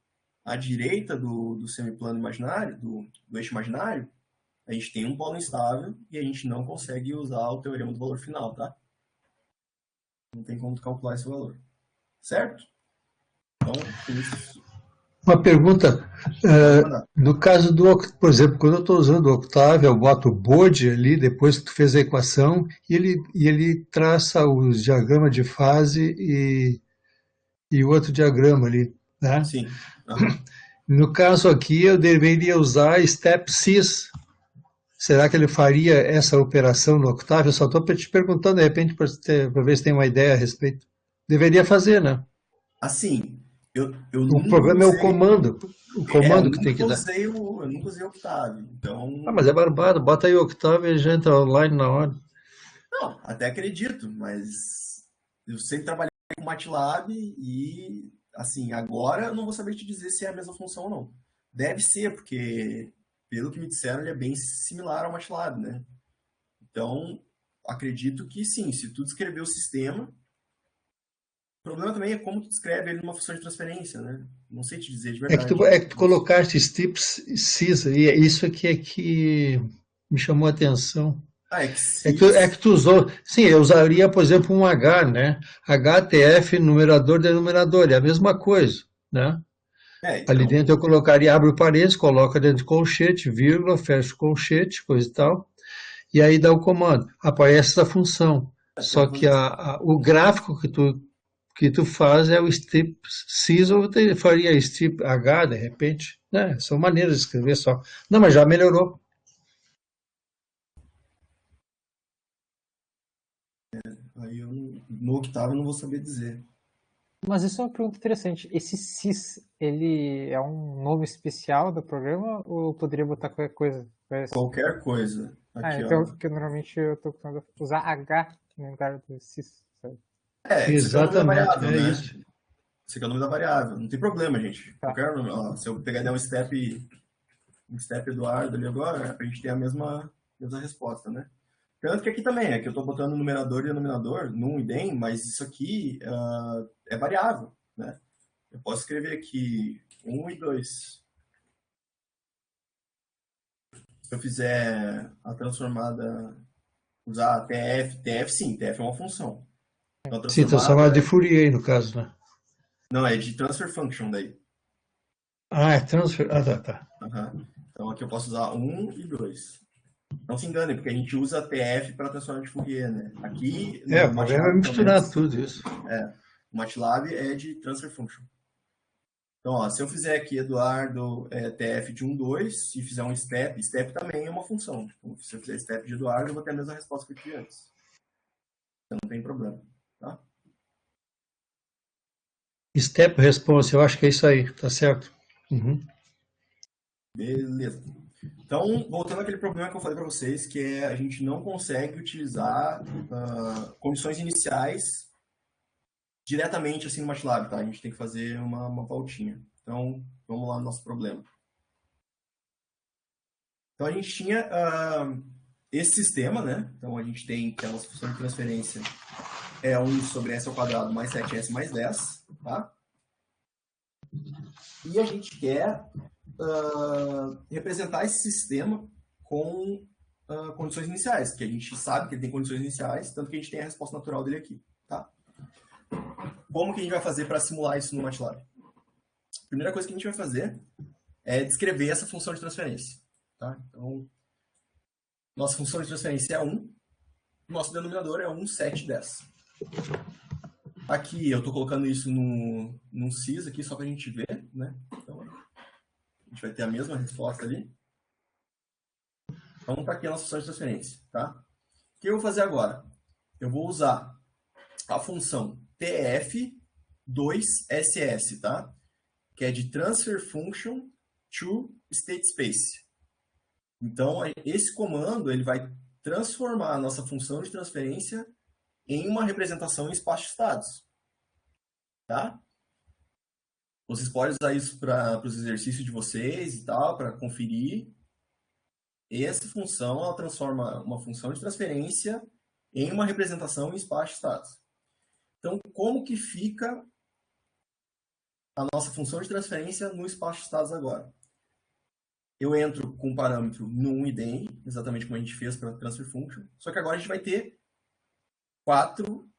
à direita do semiplano imaginário, do eixo imaginário, a gente tem um polo instável e a gente não consegue usar o teorema do valor final, tá? Não tem como calcular esse valor. Certo? Então, isso. Uma pergunta, no caso por exemplo, quando eu estou usando o Octave, eu boto o Bode ali, depois que tu fez a equação, e ele traça os diagramas de fase e o outro diagrama ali, né? Sim. Uhum. No caso aqui, eu deveria usar step sys. Será que ele faria essa operação no Octave? Eu só estou te perguntando, de repente, para ver se tem uma ideia a respeito. Deveria fazer, né? Assim, eu O nunca problema é o usei. comando. O Eu comando que tem nunca que dar. usei eu nunca usei o Octave. Então, Ah, mas é barbado. Bota aí o Octave e já entra online na hora. não, até acredito, mas eu sempre trabalhei com MATLAB e, assim, agora eu não vou saber te dizer se é a mesma função ou não. Deve ser, porque, pelo que me disseram, ele é bem similar ao MATLAB, né? Então, acredito que sim, se tu descrever o sistema, o problema também é como tu descreve ele numa função de transferência, né? Não sei te dizer de verdade. É que tu colocaste step sys, e é isso aqui é que me chamou a atenção. Ah, é que É sys. que tu usou. Sim, eu usaria, por exemplo, um H, né? HTF, numerador, denominador, é a mesma coisa, né? Ali Então, dentro eu colocaria, abre o parênteses, coloca dentro de colchete, vírgula, fecha o colchete, coisa e tal, e aí dá o comando. Aparece essa função. tem Só uma que coisa. o gráfico que tu faz é o strip sys, ou tu faria strip H, de repente, né? São maneiras de escrever só. Não, mas já melhorou. Aí eu, no Octave eu não vou saber dizer. Mas isso é uma pergunta interessante. Esse sys, ele é um nome especial do programa ou eu poderia botar qualquer coisa? Qualquer coisa. Aqui, Então, ó. porque normalmente eu tô tentando usar H no lugar do sys, sabe? Isso aqui é o nome da Exatamente, variável, é né? isso. Esse aqui é o nome da variável. Não tem problema, gente. Tá. Qualquer nome. Ó, se eu pegar e der um step Eduardo ali agora, a gente tem a mesma resposta, né? Tanto que aqui também, é que eu estou botando numerador e denominador, num e dem, mas isso aqui é variável, né? Eu posso escrever aqui 1 e 2. Se eu fizer a transformada, usar TF sim, TF é uma função. Então a Sim, transformada, transformado de Fourier, aí, no caso, né? não, é de transfer function daí. Ah, é transfer. Ah, tá. Uhum. Então aqui eu posso usar 1 e 2. Não se engane, porque a gente usa TF para transformar de Fourier, né? Aqui O no problema é MATLAB, pelo misturar menos, tudo isso. o MATLAB é de transfer function. Então, ó, se eu fizer aqui, Eduardo, TF de 1, 2, e fizer um step também é uma função. Então, se eu fizer step de Eduardo, eu vou ter a mesma resposta que eu tive antes. Então, não tem problema, tá? Step response, eu acho que é isso aí, tá certo? Uhum. Beleza. Então, voltando àquele problema que eu falei para vocês, que é a gente não consegue utilizar condições iniciais diretamente assim no MATLAB, tá? A gente tem que fazer uma voltinha. Então, vamos lá no nosso problema. Então, a gente tinha esse sistema, né? Então, a gente tem que a nossa função de transferência é 1 sobre s ao quadrado mais 7s mais 10, tá? E a gente quer representar esse sistema com condições iniciais, que a gente sabe que ele tem condições iniciais, tanto que a gente tem a resposta natural dele aqui, tá? Como que a gente vai fazer para simular isso no MATLAB? A primeira coisa que a gente vai fazer é descrever essa função de transferência, tá? Então, nossa função de transferência é 1, nosso denominador é 1, 7, 10. Aqui eu estou colocando isso num sys aqui só para a gente ver, né? Então, a gente vai ter a mesma resposta ali. Então, está aqui a nossa função de transferência, tá? O que eu vou fazer agora? Eu vou usar a função tf2ss, tá? Que é de transfer function to state space. Então, esse comando ele vai transformar a nossa função de transferência em uma representação em espaço de estados, tá? Vocês podem usar isso para os exercícios de vocês e tal, para conferir. Essa função ela transforma uma função de transferência em uma representação em espaço de estados. Então, como que fica a nossa função de transferência no espaço de estados agora? Eu entro com o parâmetro num e dem, exatamente como a gente fez para transfer function, só que agora a gente vai ter 4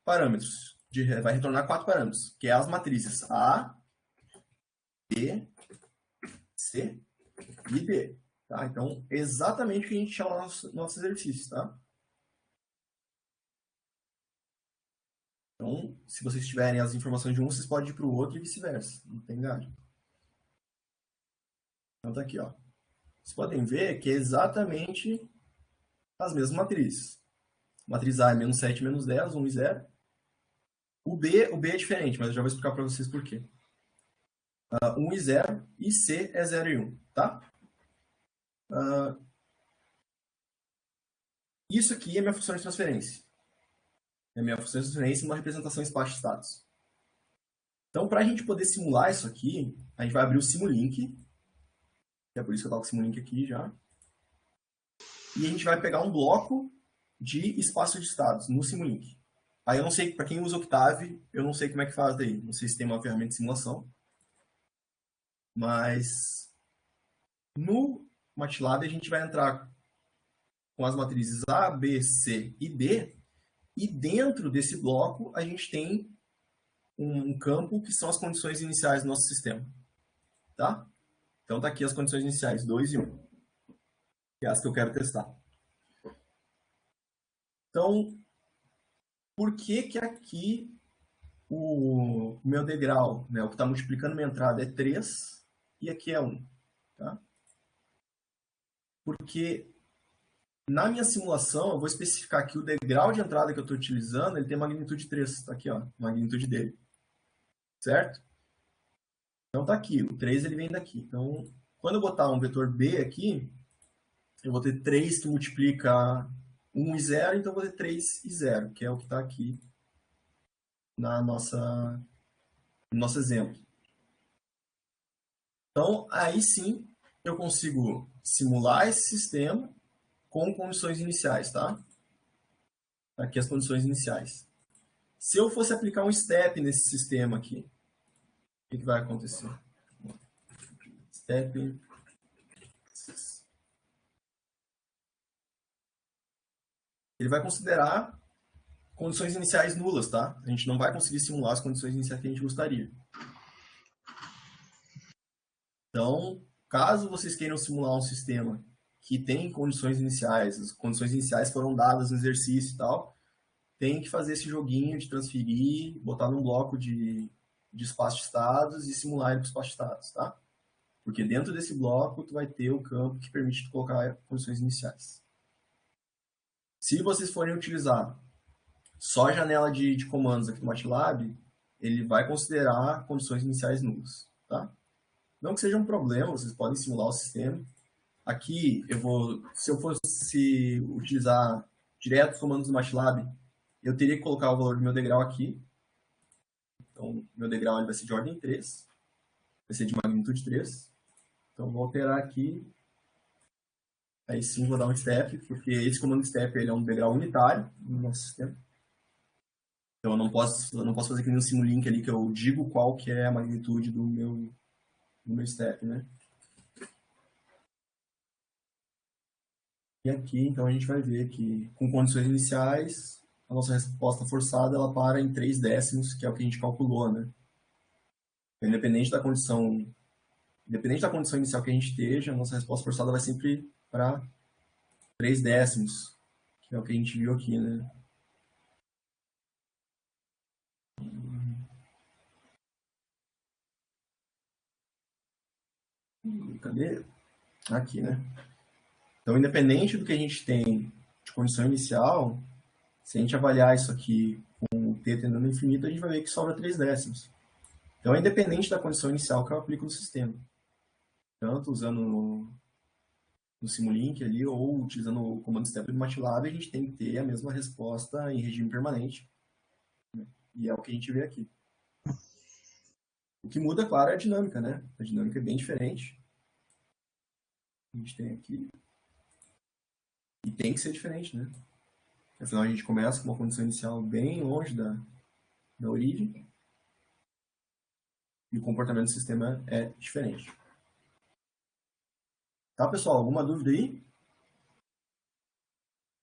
parâmetros. Vai retornar 4 parâmetros, que é as matrizes A, B, C e D. Tá? Então, exatamente o que a gente chama no nosso exercício. Tá? Então, se vocês tiverem as informações de um, vocês podem ir para o outro e vice-versa. Não tem galho. Então, tá aqui. Ó. Vocês podem ver que é exatamente as mesmas matrizes. Matriz A é menos 7, menos 10, 1 e 0. O B é diferente, mas eu já vou explicar para vocês por quê. 1 e 0, e C é 0 e 1, tá? Isso aqui é minha função de transferência. É minha função de transferência e uma representação em espaço de status. Então, para a gente poder simular isso aqui, a gente vai abrir o Simulink, que é por isso que eu estou com o Simulink aqui já. E a gente vai pegar um bloco de espaço de estados no Simulink. Aí eu não sei, para quem usa Octave, eu não sei como é que faz daí. Não sei se tem uma ferramenta de simulação. Mas no MATLAB a gente vai entrar com as matrizes A, B, C e D. E dentro desse bloco a gente tem um campo que são as condições iniciais do nosso sistema. Tá? Então tá aqui as condições iniciais, 2 e 1. Que é as que eu quero testar. Então, por que que aqui o meu degrau, né, o que está multiplicando minha entrada é 3 e aqui é 1? Tá? Porque na minha simulação eu vou especificar que o degrau de entrada que eu estou utilizando ele tem magnitude 3. Tá aqui, ó, a magnitude dele. Certo? Então tá aqui, o 3 ele vem daqui. Então, quando eu botar um vetor B aqui, eu vou ter 3 que multiplica 1 e 0, então eu vou ter 3 e 0, que é o que está aqui no nosso exemplo. Então, aí sim, eu consigo simular esse sistema com condições iniciais, tá? Aqui as condições iniciais. Se eu fosse aplicar um step nesse sistema aqui, o que vai acontecer? Step. Ele vai considerar condições iniciais nulas, tá? A gente não vai conseguir simular as condições iniciais que a gente gostaria. Então, caso vocês queiram simular um sistema que tem condições iniciais, as condições iniciais foram dadas no exercício e tal, tem que fazer esse joguinho de transferir, botar num bloco de espaço de estados e simular ele para o espaço de estados, tá? Porque dentro desse bloco, tu vai ter o campo que permite tu colocar condições iniciais. Se vocês forem utilizar só a janela de comandos aqui do MATLAB, ele vai considerar condições iniciais nulas, tá? Não que seja um problema, vocês podem simular o sistema. Aqui, se eu fosse utilizar direto os comandos do MATLAB, eu teria que colocar o valor do meu degrau aqui. Então, meu degrau ele vai ser de ordem 3, vai ser de magnitude 3. Então, vou alterar aqui. Aí sim, vou dar um step, porque esse comando step ele é um degrau unitário no nosso sistema. Então, eu não posso fazer aqui no Simulink ali, que eu digo qual que é a magnitude do meu step, né? E aqui, então, a gente vai ver que, com condições iniciais, a nossa resposta forçada, ela para em 3 décimos, que é o que a gente calculou, né? Independente da condição inicial que a gente esteja, a nossa resposta forçada vai sempre para 3 décimos, que é o que a gente viu aqui, né? Cadê? Aqui, né? Então, independente do que a gente tem de condição inicial, se a gente avaliar isso aqui com o t tendendo ao infinito, a gente vai ver que sobra 3 décimos. Então, é independente da condição inicial que eu aplico no sistema. Tanto usando no Simulink ali, ou utilizando o comando step do MATLAB, a gente tem que ter a mesma resposta em regime permanente. E é o que a gente vê aqui. O que muda, claro, é a dinâmica, né? A dinâmica é bem diferente. A gente tem aqui. E tem que ser diferente, né? Afinal, a gente começa com uma condição inicial bem longe da origem. E o comportamento do sistema é diferente. Tá, pessoal? Alguma dúvida aí?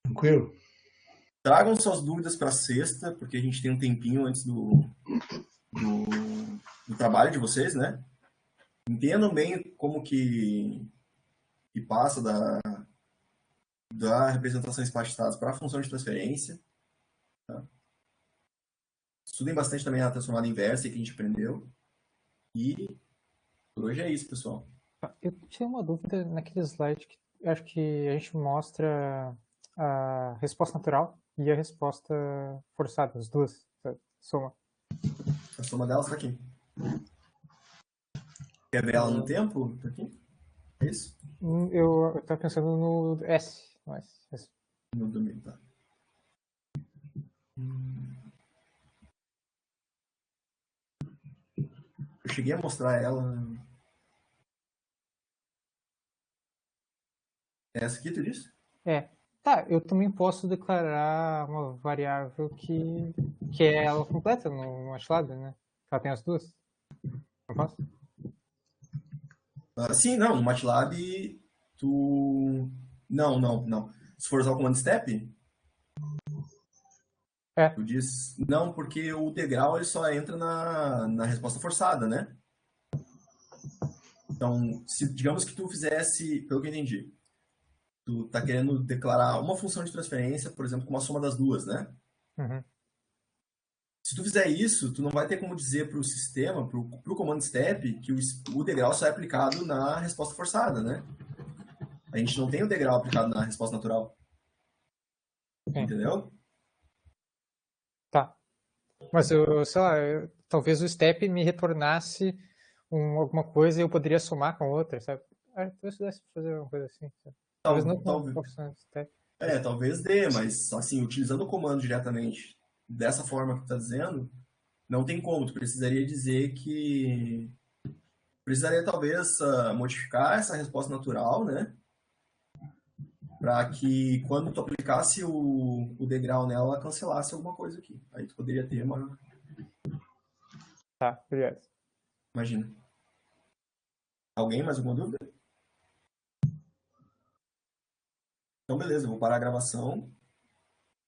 Tranquilo. Tragam suas dúvidas para sexta, porque a gente tem um tempinho antes do trabalho de vocês, né? Entendam bem como que passa da representação espaço-estados para a função de transferência. Tá? Estudem bastante também a transformada inversa que a gente aprendeu. E por hoje é isso, pessoal. Eu tinha uma dúvida naquele slide que eu acho que a gente mostra a resposta natural e a resposta forçada, as duas, a soma. A soma delas está aqui. Quer ver ela no tempo? Tá aqui? É isso? Eu estava pensando no S. S. No domingo, tá. Eu cheguei a mostrar ela. É essa aqui, tu disse? É. Tá, eu também posso declarar uma variável que é ela completa no MATLAB, né? Ela tem as duas. Não posso? Sim, não. No MATLAB, tu... Não. Se for usar o command step, tu diz não, porque o degrau ele só entra na resposta forçada, né? Então, digamos que tu fizesse, pelo que eu entendi, tu tá querendo declarar uma função de transferência, por exemplo, com uma soma das duas, né? Uhum. Se tu fizer isso, tu não vai ter como dizer para o sistema, para o command step, que o degrau só é aplicado na resposta forçada, né? A gente não tem o degrau aplicado na resposta natural. Entendeu? Tá. Mas eu, sei lá, talvez o step me retornasse alguma coisa e eu poderia somar com outra, sabe? Talvez eu pudesse fazer uma coisa assim. Sabe? Talvez não com a função step. Talvez dê, mas assim, utilizando o comando diretamente dessa forma que tu tá dizendo, não tem como. Tu precisaria dizer que... Precisaria talvez modificar essa resposta natural, né? Para que quando tu aplicasse o degrau nela, ela cancelasse alguma coisa aqui. Aí tu poderia ter uma... Tá, obrigado. Imagina. Alguém mais alguma dúvida? Então, beleza, eu vou parar a gravação.